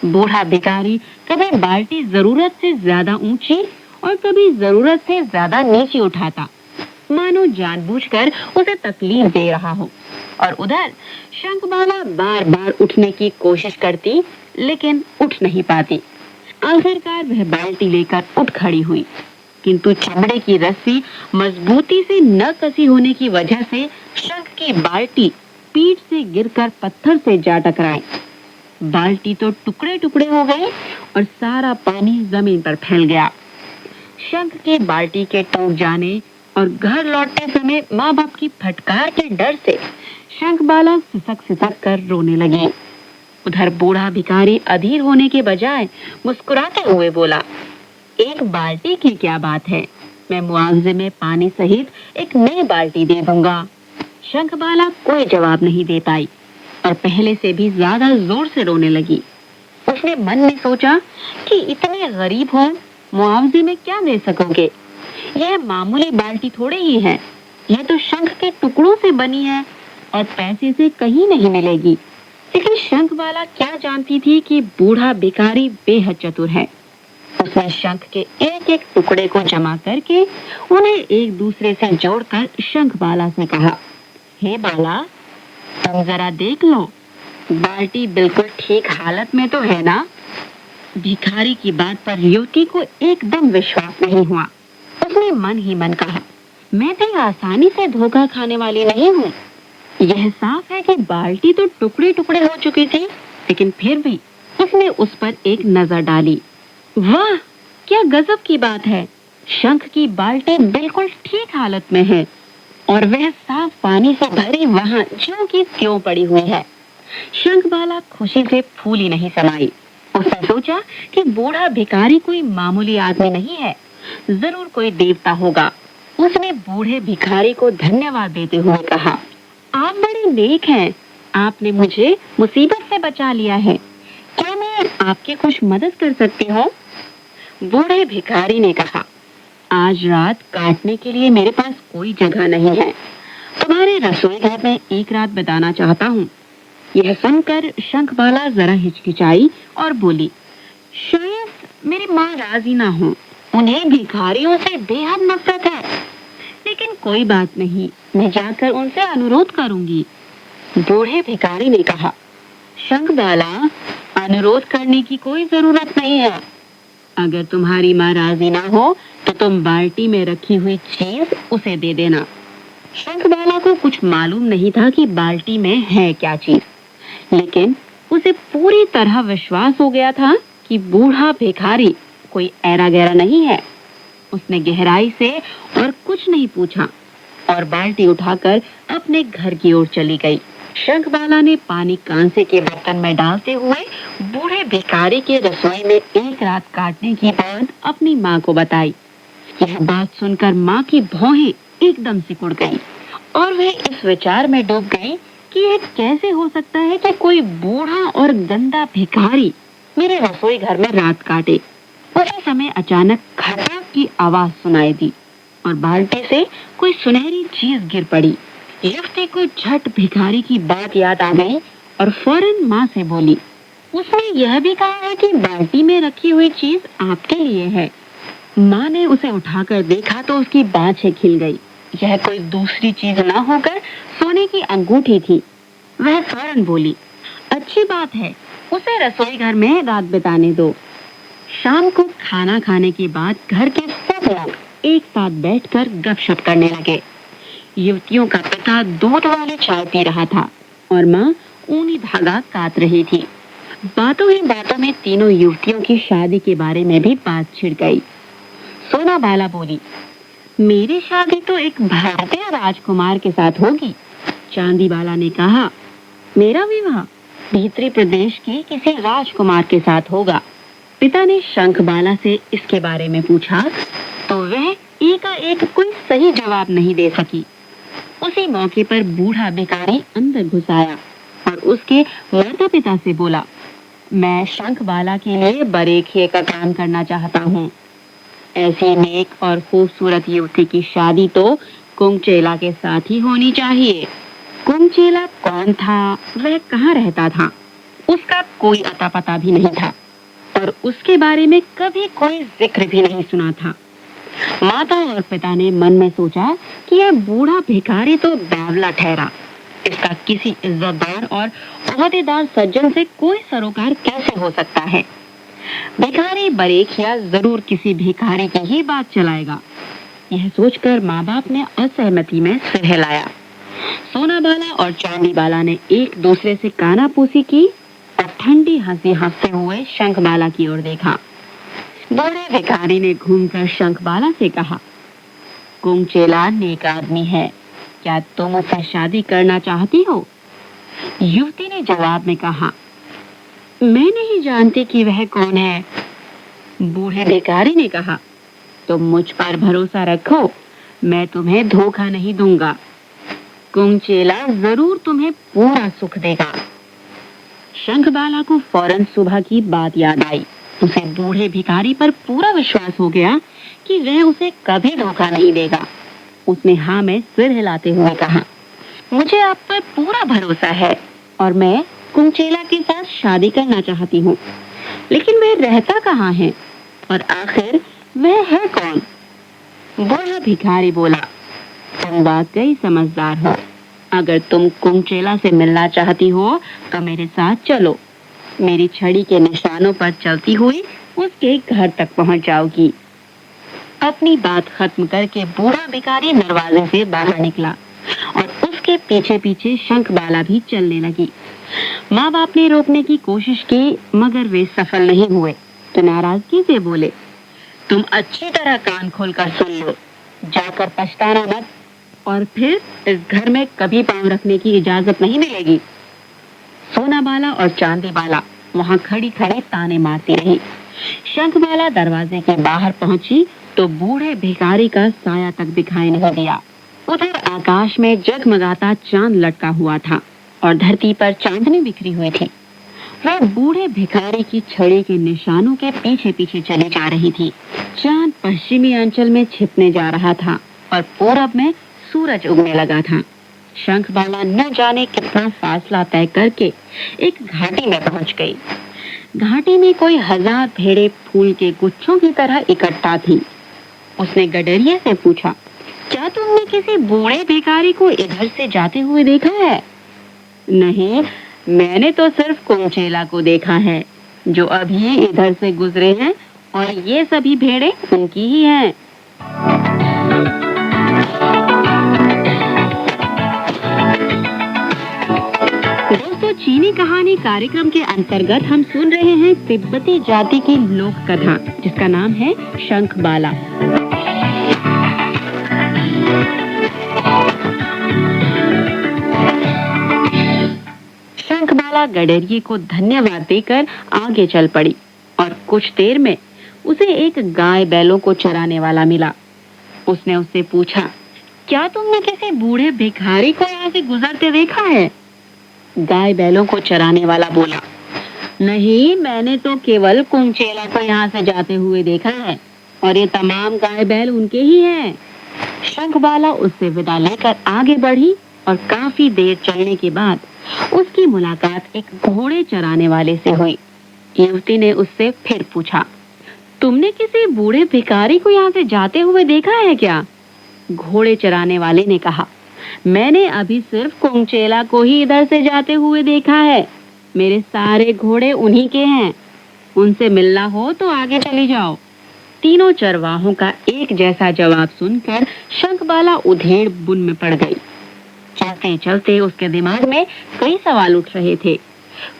बूढ़ा भिखारी कभी बाल्टी जरूरत से ज्यादा ऊंची और कभी जरूरत से ज्यादा नीचे उठाता, मानो जानबूझकर उसे तकलीफ दे रहा हो। और उधर शंखबाला बार बार उठने की कोशिश करती, लेकिन उठ नहीं पाती। आखिरकार वह बाल्टी लेकर उठ खड़ी हुई, किंतु चमड़े की रस्सी मजबूती से न कसी होने की वजह से शंख की बाल्टी पीठ से गिरकर पत्थर से जा टकराई। बाल्टी तो टुकड़े टुकड़े हो गए और सारा पानी जमीन पर फैल गया। शंख की बाल्टी के टूट जाने और घर लौटते समय माँ बाप की फटकार के डर से शंखबाला सिसक सिसक कर रोने लगी। उधर बूढ़ा भिखारी अधीर होने के बजाय मुस्कुराते हुए बोला, एक बाल्टी की क्या बात है, मैं मुआवजे में पानी सहित एक नई बाल्टी दे दूंगा। शंखबाला कोई जवाब नहीं दे पाई और पहले से भी ज्यादा जोर से रोने लगी। उसने मन में सोचा कि इतने गरीब हो, मुआवजे में क्या दे सकोगे? यह मामूली बाल्टी थोड़े ही है, यह तो शंख के टुकड़ों से बनी है और पैसे से कहीं नहीं मिलेगी। लेकिन शंखबाला क्या जानती थी कि बूढ़ा भिखारी बेहद चतुर है। उसने शंख के एक एक टुकड़े को जमा करके उन्हें एक दूसरे से जोड़कर शंखबाला से कहा, हे बाला, तुम जरा देख लो, बाल्टी बिल्कुल ठीक हालत में तो है ना? भिखारी की बात पर युवती को एकदम विश्वास नहीं हुआ। उसने मन ही मन कहा, मैं भी आसानी से धोखा खाने वाली नहीं हूँ। यह साफ है कि बाल्टी तो टुकड़े टुकड़े हो चुकी थी, लेकिन फिर भी उसने उस पर एक नजर डाली। वाह, क्या गजब की बात है! शंख की बाल्टी बिल्कुल ठीक हालत में है और वह साफ पानी से भरी वहां ज्यों की त्यों पड़ी हुई है। शंखबाला खुशी से फूली नहीं समाई। उसने सोचा कि बूढ़ा भिखारी कोई मामूली आदमी नहीं है, जरूर कोई देवता होगा। उसने बूढ़े भिखारी को धन्यवाद देते हुए कहा, आप बड़े नेक हैं, आपने मुझे मुसीबत से बचा लिया है। क्या मैं आपकी कुछ मदद कर सकती हूँ? बूढ़े भिखारी ने कहा, आज रात काटने के लिए मेरे पास कोई जगह नहीं है, तुम्हारे रसोई घर में एक रात बिताना चाहता हूँ। यह सुनकर शंखबाला जरा हिचकिचाई और बोली, शायद मेरी माँ राजी ना हो, उन्हें भिखारियों से बेहद नफरत है। लेकिन कोई बात नहीं, मैं जाकर उनसे अनुरोध करूंगी। बूढ़े भिखारी ने कहा, शंखबाला, अनुरोध करने की कोई जरूरत नहीं है। अगर तुम्हारी माँ राजी ना हो तो तुम बाल्टी में रखी हुई चीज उसे दे देना। शंखबाला को कुछ मालूम नहीं था कि बाल्टी में है क्या चीज, लेकिन उसे पूरी तरह विश्वास हो गया था कि बूढ़ा भिखारी कोई ऐरा गैरा नहीं है। उसने गहराई से और कुछ नहीं पूछा और बाल्टी उठाकर अपने घर की ओर चली गई। शंखबाला ने पानी कांसे के बर्तन में डालते हुए बूढ़े भिखारी के रसोई में एक रात काटने की बात अपनी माँ को बताई। यह बात सुनकर माँ की भौहें एकदम सिकुड़ गई और वह इस विचार में डूब गई कि यह कैसे हो सकता है कि कोई बूढ़ा और गंदा भिखारी मेरे रसोई घर में रात काटे। उसी समय अचानक खटाक की आवाज सुनाई दी और बाल्टी से कोई सुनहरी चीज गिर पड़ी। युवती को झट भिखारी की बात याद आ गई और फौरन माँ से बोली, उसने यह भी कहा है कि बाल्टी में रखी हुई चीज आपके लिए है। माँ ने उसे उठाकर देखा तो उसकी बाँछें खिल गई। यह कोई दूसरी चीज न होकर सोने की अंगूठी थी। वह फौरन बोली, अच्छी बात है, उसे रसोई घर में रात बिताने दो। शाम को खाना खाने के बाद घर के सब लोग एक साथ बैठकर गपशप करने लगे। युवतियों का पिता दूध वाली चाय पी रहा था और माँ ऊनी धागा काट रही थी। बातों ही बातों में तीनों युवतियों की शादी के बारे में भी बात छिड़ गई। सोना बाला बोली, मेरी शादी तो एक भारतीय राजकुमार के साथ होगी। चांदी बाला ने कहा, मेरा विवाह भीतरी प्रदेश के किसी राजकुमार के साथ होगा। पिता ने शंख बाला से इसके बारे में पूछा तो वह एकाएक कोई सही जवाब नहीं दे सकी। उसी मौके पर बूढ़ा भिखारी अंदर घुस आया और उसके माता पिता से बोला, मैं शंख बाला के लिए बरेखिए का काम करना चाहता हूँ। ऐसी नेक और खूबसूरत युवती की शादी तो कुंगचेला के साथ ही होनी चाहिए। कुंगचेला कौन था, वह कहाँ रहता था, उसका कोई अता पता भी नहीं था और उसके बारे में कभी कोई जिक्र भी नहीं सुना था। माता और पिता ने मन में सोचा कि यह बूढ़ा भिखारी तो बावला ठहरा। इसका किसी इज्जतदार और ओहदेदार सज्जन से कोई सरोकार कैसे हो सकता है। भिखारी बरेखिया जरूर किसी भिखारी की ही बात चलाएगा। यह सोचकर माँ बाप ने असहमति में सिर हिलाया। सोना बाला और चांदी बाला ने एक दूसरे से कानापूसी की और ठंडी हंसी हंसते हुए शंख बाला की ओर देखा। बूढ़े भिखारी ने घूमकर शंख बाला से कहा, कुंगचेला नेक आदमी है, क्या तुम उससे शादी करना चाहती हो? युवती ने जवाब में कहा, मैं नहीं जानती कि वह कौन है। बूढ़े भिखारी ने कहा, तुम मुझ पर भरोसा रखो, मैं तुम्हें धोखा नहीं दूंगा। कुंगचेला जरूर तुम्हें पूरा सुख देगा। शंखबाला को फौरन सुबह की बात याद आई। उसे बूढ़े भिखारी पर पूरा विश्वास हो गया कि वह उसे कभी धोखा नहीं देगा। उसने हाँ में सिर हिलाते हुए कहा, मुझे आप पर पूरा भरोसा है और मैं कुंगचेला के साथ शादी करना चाहती हूँ, लेकिन वह रहता कहाँ है और आखिर वह है कौन? बूढ़ा भिखारी बोला, तुम वाकई समझदार हो। अगर तुम कुंगचेला से मिलना चाहती हो तो मेरे साथ चलो। मेरी छड़ी के निशानों पर चलती हुई उसके घर तक पहुंच जाओगी। अपनी बात खत्म करके बूढ़ा भिखारी दरवाजे से बाहर निकला और उसके पीछे पीछे शंखबाला भी चलने लगी। माँ बाप ने रोकने की कोशिश की मगर वे सफल नहीं हुए तो नाराजगी से बोले, तुम अच्छी तरह कान खोलकर सुन लो, जाकर पछताना मत और फिर इस घर में कभी पांव रखने की इजाजत नहीं मिलेगी। सोनाबाला और चांदीबाला वहां खड़ी खड़ी ताने मारती रही। शंखबाला दरवाजे के बाहर पहुंची तो बूढ़े भिखारी का साया तक दिखाई नहीं दिया। उधर आकाश में जगमगाता चांद लटका हुआ था और धरती पर चांदनी बिखरी हुई थी। वह बूढ़े भिखारी की छड़ी के निशानों के पीछे पीछे चली जा रही थी। चांद पश्चिमी अंचल में छिपने जा रहा था और पूरब में सूरज उगने लगा था। शंखबाला न जाने कितना फासला तय करके एक घाटी में पहुंच गई। घाटी में कोई 1000 भेड़ें फूल के गुच्छों की तरह इकट्ठा थी। उसने गडरिया से पूछा, क्या तुमने किसी बूढ़े भिखारी को इधर से जाते हुए देखा है? नहीं, मैंने तो सिर्फ कुंगचेला को देखा है जो अभी इधर से गुजरे हैं और ये सभी भेड़ें उनकी ही हैं। दोस्तों, चीनी कहानी कार्यक्रम के अंतर्गत हम सुन रहे हैं तिब्बती जाति की लोक कथा जिसका नाम है शंखबाला। शंखबाला गडरिये को धन्यवाद देकर आगे चल पड़ी और कुछ देर में उसे एक गाय बैलों को चराने वाला मिला। उसने उससे पूछा, क्या तुमने किसी बूढ़े भिखारी को यहाँ से गुजरते देखा है? गाय बैलों को चराने वाला बोला, नहीं, मैंने तो केवल कुंगचेला को यहाँ से जाते हुए देखा है और ये तमाम गाय बैल उनके ही हैं। शंखबाला उससे विदा लेकर आगे बढ़ी और काफी देर चलने के बाद उसकी मुलाकात एक घोड़े चराने वाले से हुई। युवती ने उससे फिर पूछा, तुमने किसी बूढ़े भिखारी को यहाँ से जाते हुए देखा है क्या? घोड़े चराने वाले ने कहा, मैंने अभी सिर्फ कुंचेला को ही इधर से जाते हुए देखा है। मेरे सारे घोड़े उन्हीं के हैं। उनसे मिलना हो तो आगे चली जाओ। तीनों चरवाहों का एक जैसा जवाब सुनकर शंखबाला उधेड़ बुन में पड़ गई। चलते चलते उसके दिमाग में कई सवाल उठ रहे थे।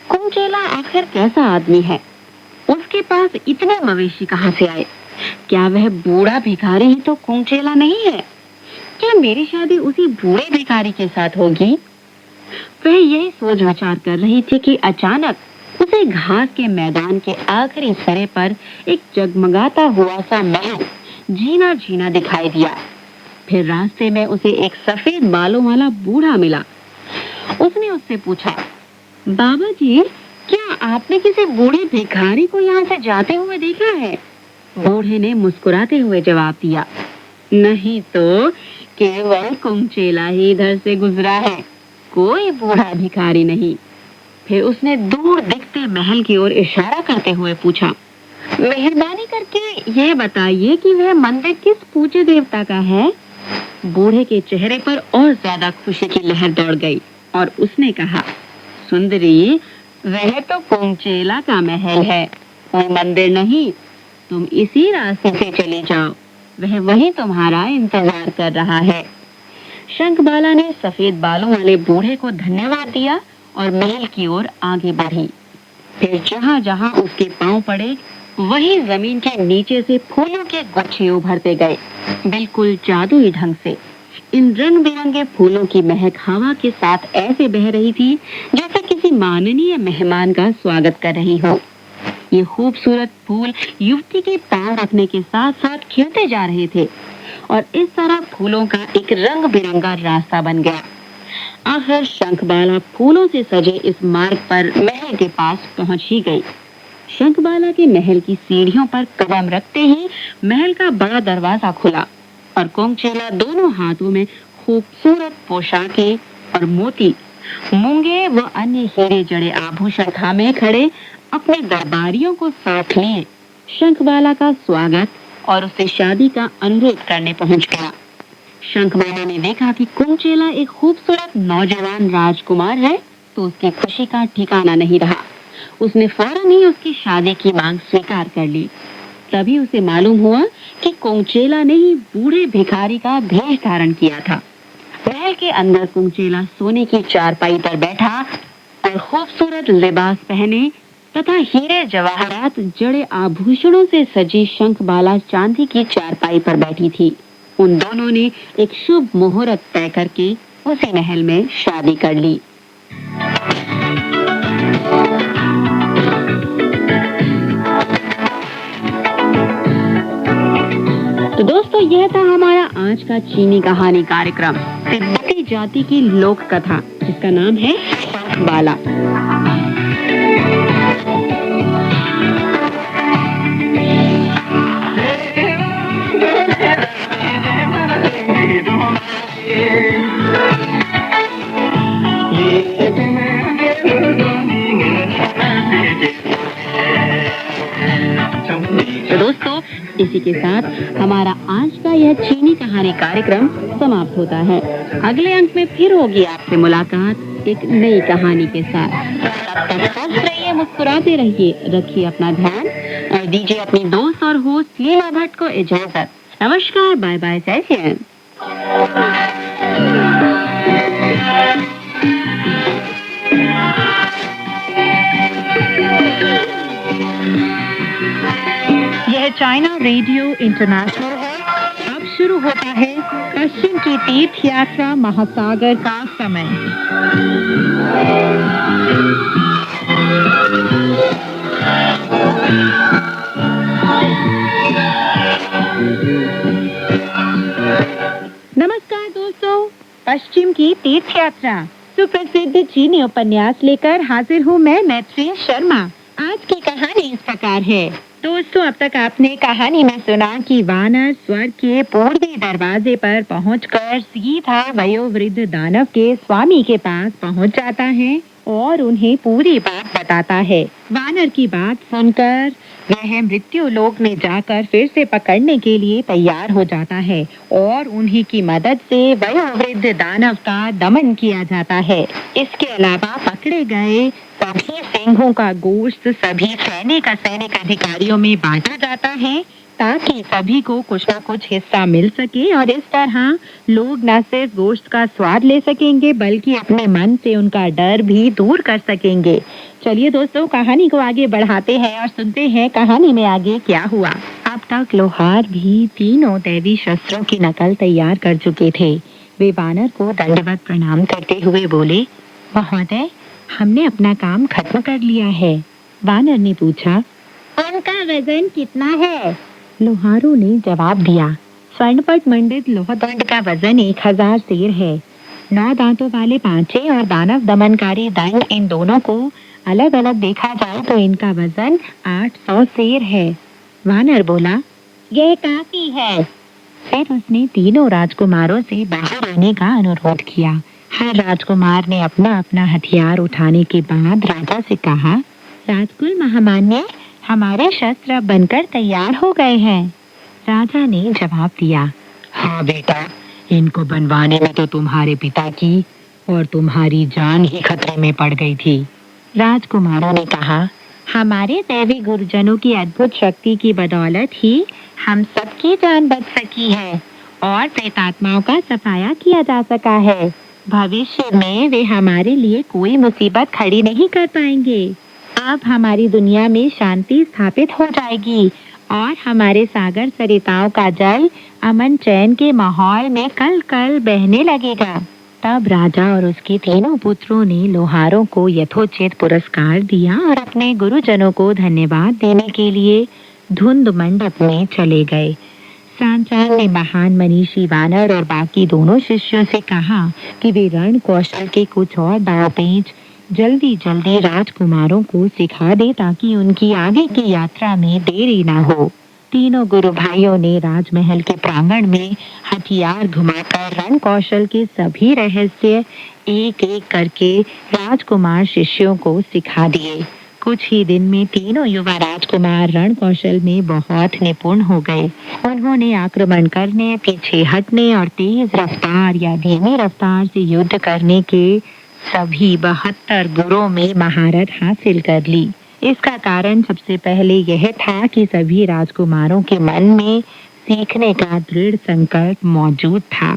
कुंचेला आखिर कैसा आदमी है? उसके पास इतने मवेशी कहाँ से आए? क्या वह बूढ़ा भिखारी ही तो कुंचेला नहीं है? क्या मेरी शादी उसी बूढ़े भिखारी के साथ होगी? वह यही सोच विचार कर रही थी कि अचानक उसे घास के मैदान के आखिरी सिरे पर एक जगमगाता हुआ सा महल जीना जीना दिखाई दिया। फिर रास्ते में उसे एक सफेद बालों वाला बूढ़ा मिला। उसने उससे पूछा, बाबा जी, क्या आपने किसी बूढ़े भिखारी को यहाँ से जाते हुए देखा है? बूढ़े ने मुस्कुराते हुए जवाब दिया, नहीं तो केवल कुंचेला ही इधर से गुजरा है, कोई बूढ़ा भिखारी नहीं। फिर उसने दूर दिखते महल की ओर इशारा करते हुए पूछा, मेहरबानी करके ये बताइए कि वह मंदिर किस पूज्य देवता का है? बूढ़े के चेहरे पर और ज्यादा खुशी की लहर दौड़ गई और उसने कहा, सुंदरी, वह तो कुंचेला का महल है, कोई मंदिर नहीं। तुम इसी रास्ते से चले जाओ, वह वहीं तुम्हारा इंतजार कर रहा है। शंखबाला ने सफेद बालों वाले बूढ़े को धन्यवाद दिया और महल की ओर आगे बढ़ी। फिर जहाँ जहाँ उसके पांव पड़े वहीं जमीन के नीचे से फूलों के गुच्छे उभरते गए, बिल्कुल जादुई ढंग से। इन रंग बिरंगे फूलों की महक हवा के साथ ऐसे बह रही थी जैसे किसी माननीय मेहमान का स्वागत कर रही हो। ये खूबसूरत फूल युवती के पांव रखने के साथ साथ खिलते जा रहे थे और इस तरह फूलों का एक रंग बिरंगा रास्ता बन गया। आखिर शंखबाला फूलों से सजे इस मार्ग पर महल के पास पहुंच ही गई। शंखबाला के महल की सीढ़ियों पर कदम रखते ही महल का बड़ा दरवाजा खुला और कुंचेला दोनों हाथों में खूबसूरत पोशाकें और मोती, मूंगे व अन्य हीरे जड़े आभूषण थामे खड़े अपने दरबारियों को साथ लिए शंखबाला का स्वागत और उससे शादी का अनुरोध करने पहुंच गया। शंखबाला ने देखा कि कुंचेला एक खूबसूरत नौजवान राजकुमार है तो उसकी खुशी का ठिकाना नहीं रहा। उसने फौरन ही उसकी शादी की मांग स्वीकार कर ली। तभी उसे मालूम हुआ कि कुंचेला ने ही बूढ़े भिखारी का भेष धारण किया था। महल के अंदर कुंचेला सोने की चारपाई पर बैठा और खूबसूरत लिबास पहने तथा हीरे जवाहरात जड़े आभूषणों से सजी शंखबाला चांदी की चारपाई पर बैठी थी। उन दोनों ने एक शुभ मुहूर्त तय करके उसी महल में शादी कर ली। तो दोस्तों, यह था हमारा आज का चीनी कहानी कार्यक्रम, तिब्बती जाति की लोक कथा, जिसका नाम है शंखबाला। तो दोस्तों, इसी के साथ हमारा आज का यह चीनी कहानी कार्यक्रम समाप्त होता है। अगले अंक में फिर होगी आपसे मुलाकात एक नई कहानी के साथ। तब तक हंस रहिए, मुस्कुराते रहिए, रखिए अपना ध्यान और दीजिए अपनी दोस्त और होस्ट लीला भट्ट को इजाजत। नमस्कार, बाय बाय, जय हिंद। यह चाइना रेडियो इंटरनेशनल है। अब शुरू होता है पश्चिम की तीर्थ यात्रा महासागर का समय। नमस्कार दोस्तों, पश्चिम की तीर्थ यात्रा सुप्रसिद्ध चीनी उपन्यास लेकर हाजिर हूँ मैं मैत्री शर्मा। आज की कहानी इस प्रकार है। दोस्तों, अब तक आपने कहानी में सुना कि वानर स्वर्ग के पूर्वी दरवाजे पर पहुंचकर सीधा वयोवृद्ध दानव के स्वामी के पास पहुंच जाता है और उन्हें पूरी बात बताता है। वानर की बात सुनकर वह मृत्यु लोक में जाकर फिर से पकड़ने के लिए तैयार हो जाता है और उन्हीं की मदद से वयोवृद्ध दानव का दमन किया जाता है। इसके अलावा पकड़े गए सभी सिंहों का गोश्त सभी सैनिक अधिकारियों में बांटा जाता है ताकि सभी को कुछ न कुछ हिस्सा मिल सके और इस तरह लोग न सिर्फ गोश्त का स्वाद ले सकेंगे बल्कि अपने मन से उनका डर भी दूर कर सकेंगे। चलिए दोस्तों, कहानी को आगे बढ़ाते हैं और सुनते हैं कहानी में आगे क्या हुआ। अब तक लोहार भी तीनों दैवी शस्त्रों की नकल तैयार कर चुके थे। वे वानर को दंडवत प्रणाम करते हुए बोले, महोदय, हमने अपना काम खत्म कर लिया है। वानर ने पूछा, उनका वजन कितना है? लोहारों ने जवाब दिया, स्वर्णपट मंडित लोहदंड का वजन 1000 सेर है। 9 दांतों वाले पांचे और दानव दमनकारी दंड, इन दोनों को अलग अलग देखा जाए तो इनका वजन 800 सेर है। वानर बोला, यह काफी है। फिर उसने तीनों राजकुमारों से बाहर आने का अनुरोध किया। हर राजकुमार ने अपना अपना हथियार उठाने के बाद राजा से कहा, राजकुल महामान्य, हमारे शस्त्र बनकर तैयार हो गए हैं। राजा ने जवाब दिया, हाँ बेटा, इनको बनवाने में तो तुम्हारे पिता की और तुम्हारी जान ही खतरे में पड़ गई थी। राजकुमारों ने कहा, हमारे दैवी गुरुजनों की अद्भुत शक्ति की बदौलत ही हम सबकी जान बच सकी है और प्रेतात्माओं का सफाया किया जा सका है। भविष्य में वे हमारे लिए कोई मुसीबत खड़ी नहीं कर पाएंगे। अब हमारी दुनिया में शांति स्थापित हो जाएगी और हमारे सागर सरिताओं का जल अमन चैन के माहौल में कल कल बहने लगेगा। तब राजा और उसके तीनों पुत्रों ने लोहारों को यथोचित पुरस्कार दिया और अपने गुरुजनों को धन्यवाद देने के लिए धुंध मंडप में चले गए। सांचान ने महान मनीषी वानर और बाकी दोनों शिष्यों से कहा कि वे रण कौशल के कुछ और दांव पेच जल्दी जल्दी राजकुमारों को सिखा दे ताकि उनकी आगे की यात्रा में देरी ना हो। तीनों गुरु भाइयों ने राजमहल के प्रांगण में हथियार घुमाकर रण कौशल के सभी रहस्य एक एक करके राजकुमार शिष्यों को सिखा दिए। कुछ ही दिन में तीनों युवा राजकुमार रण कौशल में बहुत निपुण हो गए। उन्होंने आक्रमण करने, पीछे हटने और तेज रफ्तार या धीमी रफ्तार से युद्ध करने के सभी 72 गुरों में महारत हासिल कर ली। इसका कारण सबसे पहले यह था कि सभी राजकुमारों के मन में सीखने का दृढ़ संकल्प मौजूद था।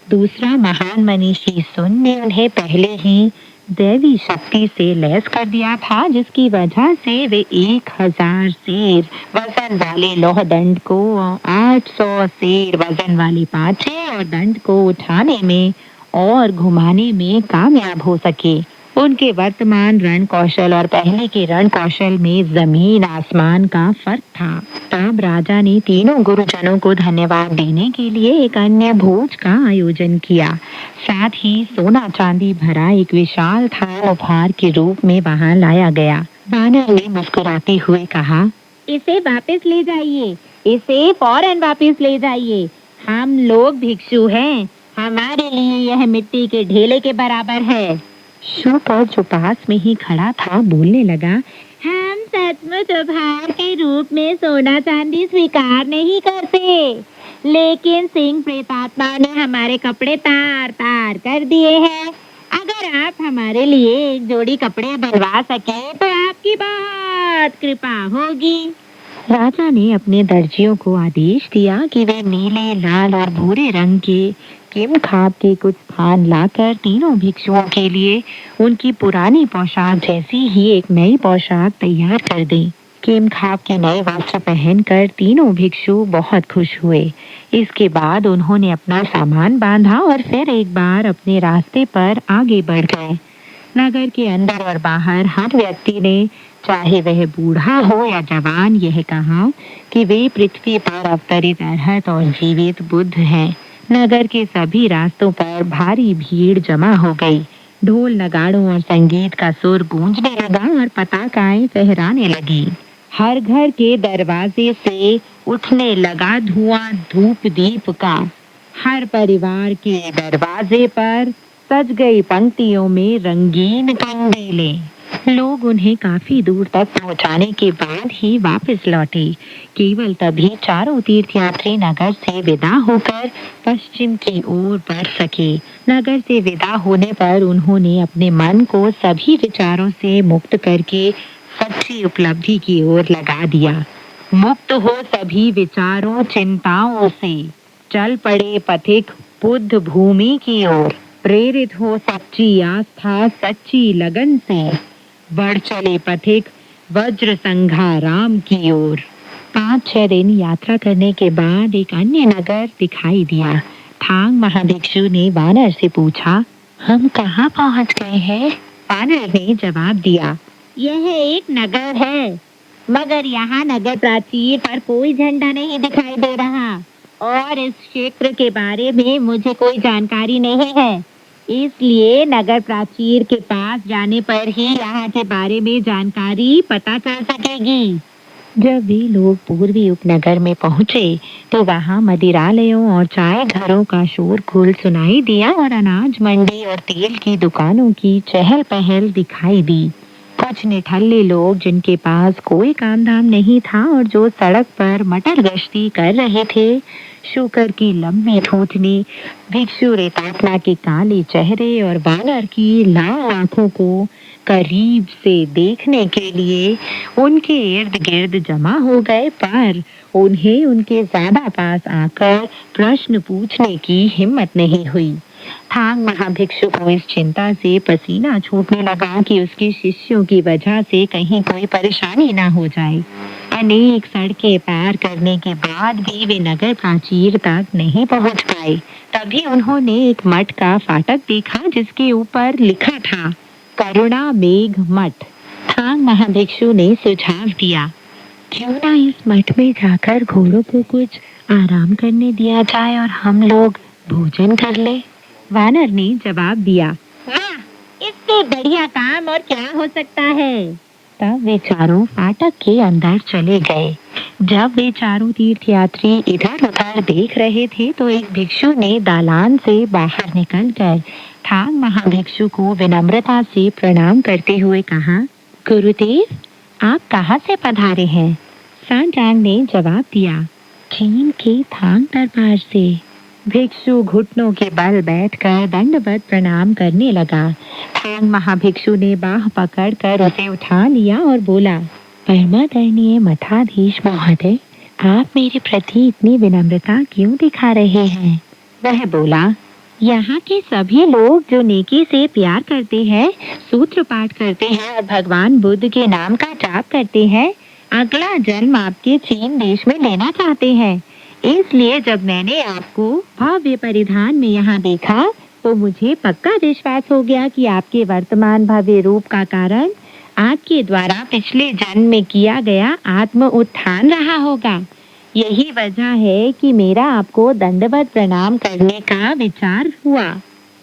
दूसरा, महान मनीषी सुन ने उन्हें पहले ही दैवी शक्ति से लैस कर दिया था, जिसकी वजह से वे 1000 सेर वजन वाले लोह दंड को 800 सेर वजन वाले पांचे और दंड को उठाने में और घुमाने में कामयाब हो सके। उनके वर्तमान रण कौशल और पहले के रण कौशल में जमीन आसमान का फर्क था। तब राजा ने तीनों गुरुजनों को धन्यवाद देने के लिए एक अन्य भोज का आयोजन किया। साथ ही सोना चांदी भरा एक विशाल थाल उपहार के रूप में वहां लाया गया। वानर ने मुस्कुराते हुए कहा, इसे वापस ले जाइए, इसे फौरन वापस ले जाइए। हम लोग भिक्षु हैं, हमारे लिए यह मिट्टी के ढेले के बराबर है। शूकर जो पास में ही खड़ा था बोलने लगा, हम सचमुच उपहार के रूप में सोना चांदी स्वीकार नहीं करते, लेकिन सिंह प्रेतात्मा ने हमारे कपड़े तार तार कर दिए हैं। अगर आप हमारे लिए एक जोड़ी कपड़े बनवा सके तो आपकी बहुत कृपा होगी। राजा ने अपने दर्जियों को आदेश दिया कि वे नीले, लाल और भूरे रंग के किम खाब के कुछ स्थान लाकर तीनों भिक्षुओं के लिए उनकी पुरानी पोशाक जैसी ही एक नई पोशाक तैयार कर दें। किम खाब के नए वस्त्र पहनकर तीनों भिक्षु बहुत खुश हुए। इसके बाद उन्होंने अपना सामान बांधा और फिर एक बार अपने रास्ते पर आगे बढ़ गए। नगर के अंदर और बाहर हर व्यक्ति ने, चाहे वह बूढ़ा हो या जवान, यह कहा कि वे पृथ्वी पर अवतरित अरहत और जीवित बुद्ध हैं। नगर के सभी रास्तों पर भारी भीड़ जमा हो गई। ढोल, नगाड़ों और संगीत का सुर गूंजने लगा और पताकाएं फहराने लगी। हर घर के दरवाजे से उठने लगा धुआं धूप दीप का। हर परिवार के दरवाजे पर सज गई पंक्तियों में रंगीन कंडीले। लोग उन्हें काफी दूर तक पहुंचाने के बाद ही वापस लौटे। केवल तभी चारों तीर्थयात्री नगर से विदा होकर पश्चिम की ओर बढ़ सके। नगर से विदा होने पर उन्होंने अपने मन को सभी विचारों से मुक्त करके सच्ची उपलब्धि की ओर लगा दिया। मुक्त हो सभी विचारों चिंताओं से, चल पड़े पथिक बुद्ध भूमि की ओर। प्रेरित हो सच्ची आस्था सच्ची लगन से, बढ़ चले पथिक वज्र संघाराम की ओर। 5-6 दिन यात्रा करने के बाद एक अन्य नगर दिखाई दिया। थांग महाभिक्षु ने वानर से पूछा, हम कहाँ पहुँच गए हैं? वानर ने जवाब दिया, यह एक नगर है, मगर यहाँ नगर प्राचीर पर कोई झंडा नहीं दिखाई दे रहा और इस क्षेत्र के बारे में मुझे कोई जानकारी नहीं है। इसलिए नगर प्राचीर के पास जाने पर ही यहाँ के बारे में जानकारी पता चल सकेगी। जब वे लोग पूर्वी उपनगर में पहुँचे तो वहाँ मदिरालयों और चाय घरों का शोरगुल सुनाई दिया और अनाज मंडी और तेल की दुकानों की चहल पहल दिखाई दी। कुछ निठल्ले लोग जिनके पास कोई काम धाम नहीं था और जो सड़क पर मटर गश्ती कर रहे थे, शुकर की लंबी थूथनी, भिक्षु रेतात्मा के काले चेहरे और वानर की लाल आंखों को करीब से देखने के लिए उनके इर्द गिर्द जमा हो गए, पर उन्हें उनके ज्यादा पास आकर प्रश्न पूछने की हिम्मत नहीं हुई। थांग महाभिक्षु को इस चिंता से पसीना छूटने लगा कि उसके शिष्यों की वजह से कहीं कोई परेशानी ना हो जाए। अनेक सड़कें पार करने के बाद भी वे नगर प्राचीर तक नहीं पहुंच पाए। तभी उन्होंने एक मठ का फाटक देखा जिसके ऊपर लिखा था, करुणा मेघ मठ। थांग महाभिक्षु ने सुझाव दिया, क्यों ना इस मठ में जाकर घोड़ों को कुछ आराम करने दिया जाए और हम लोग भोजन कर ले। वानर ने जवाब दिया, वाह, इससे बढ़िया काम और क्या हो सकता है। तब वे चारों फाटक के अंदर चले गए। जब वे चारों तीर्थयात्री इधर उधर देख रहे थे तो एक भिक्षु ने दालान से बाहर निकलकर थांग महाभिक्षु को विनम्रता से प्रणाम करते हुए कहा, गुरुदेव, आप कहाँ से पधारे हैं? सांजांग ने जवाब दिया, चीन के थांग दरबार से। भिक्षु घुटनों के बल बैठकर दंडवत प्रणाम करने लगा। थांग महाभिक्षु ने बाह पकड़कर उसे उठा लिया और बोला, परमादरणीय मठाधीश महोदय, आप मेरे प्रति इतनी विनम्रता क्यों दिखा रहे हैं? वह बोला, यहाँ के सभी लोग जो नेकी से प्यार करते हैं, सूत्र पाठ करते हैं और भगवान बुद्ध के नाम का जाप करते हैं, अगला जन्म आपके चीन देश में लेना चाहते हैं। इसलिए जब मैंने आपको भव्य परिधान में यहाँ देखा तो मुझे पक्का विश्वास हो गया कि आपके वर्तमान भव्य रूप का कारण आपके द्वारा पिछले जन्म में किया गया आत्म उत्थान रहा होगा। यही वजह है कि मेरा आपको दंडवत प्रणाम करने का विचार हुआ।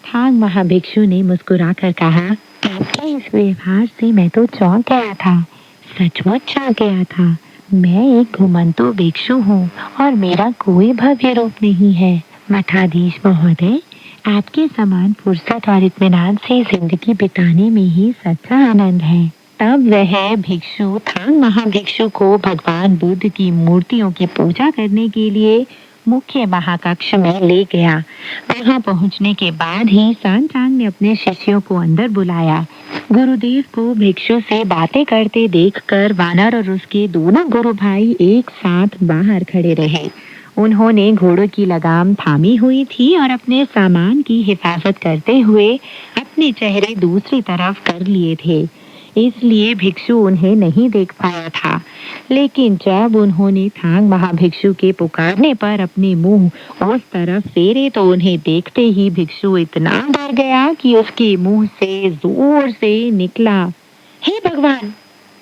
थांग महाभिक्षु ने मुस्कुराकर कहा, आपके इस व्यवहार से मैं तो चौंक गया था, सचमुच चौंक गया था। मैं एक घुमंतु भिक्षु हूँ और मेरा कोई भव्य रूप नहीं है। मठाधीश महोदय, आपके समान फुर्सत और इत्मीनान से जिंदगी बिताने में ही सच्चा आनंद है। तब वह भिक्षु थांग महाभिक्षु को भगवान बुद्ध की मूर्तियों की पूजा करने के लिए मुख्य महाकक्ष में ले गया। वहां पहुंचने के बाद ही सांचांग ने अपने शिष्यों को अंदर बुलाया। गुरुदेव को भिक्षु से बातें करते देखकर वानर और उसके दोनों गुरु भाई एक साथ बाहर खड़े रहे। उन्होंने घोड़ों की लगाम थामी हुई थी और अपने सामान की हिफाजत करते हुए अपने चेहरे दूसरी तरफ कर लिए थे, इसलिए भिक्षु उन्हें नहीं देख पाया था। लेकिन जब उन्होंने थांग महाभिक्षु के पुकारने पर अपने मुंह उस तरफ फेरे तो उन्हें देखते ही भिक्षु इतना डर गया कि उसके मुंह से जोर से निकला, हे भगवान,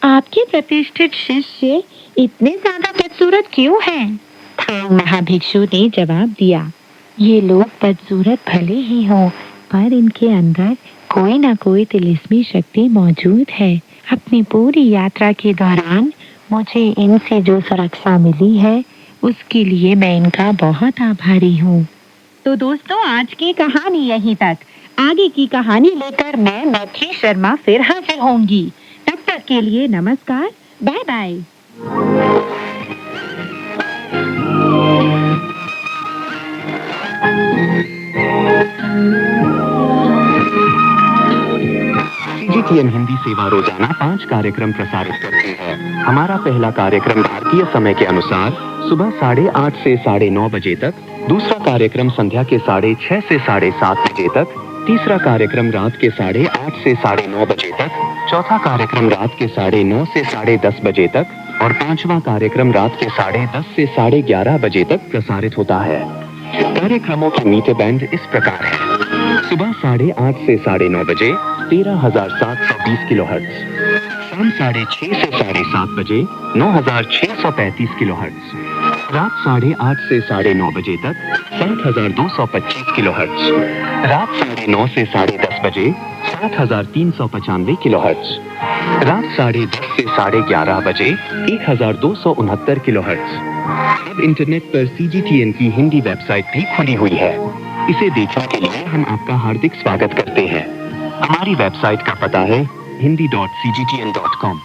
आपके प्रतिष्ठित शिष्य इतने ज्यादा बदसूरत क्यों हैं? थांग महाभिक्षु ने जवाब दिया, ये लोग बदसूरत भले ही हों, पर इनके अंदर कोई ना कोई तिलिस्मी शक्ति मौजूद है। अपनी पूरी यात्रा के दौरान मुझे इनसे जो सुरक्षा मिली है उसके लिए मैं इनका बहुत आभारी हूँ। तो दोस्तों, आज की कहानी यहीं तक। आगे की कहानी लेकर मैं मैथिली शर्मा फिर हाजिर होंगी। तब तक के लिए नमस्कार, बाय बाय। सीजीटीएन हिंदी सेवा रोजाना 5 कार्यक्रम प्रसारित करती है। हमारा पहला कार्यक्रम भारतीय समय के अनुसार सुबह 8:30 से 9:30 बजे तक, दूसरा कार्यक्रम संध्या के 6:30 से 7:30 बजे तक, तीसरा कार्यक्रम रात के 8:30 से 9:30 बजे तक, चौथा कार्यक्रम रात के 9:30 से 10:30 बजे तक और पांचवा कार्यक्रम रात के 10:30 से 11:30 बजे तक प्रसारित होता है। कार्यक्रमों की मीटर बैंड इस प्रकार है: सुबह 8:30 से 9:30 बजे 13,720 किलोहर्ट्ज, शाम 6:30 से 7:30 बजे 9,635 किलोहर्ट्ज, रात 8:30 से 9:30 बजे तक 7,225 किलोहर्ट्ज, रात 9:30 से 10:30 बजे 7,395 किलोहर्ट्ज, रात 10:30 से 11:30 बजे 1,269 किलोहर्ट्ज। अब इंटरनेट पर सीजीटीएन की हिंदी वेबसाइट भी खुली हुई है। इसे देखने के लिए हम आपका हार्दिक स्वागत करते हैं। हमारी वेबसाइट का पता है hindi.cgtn.com।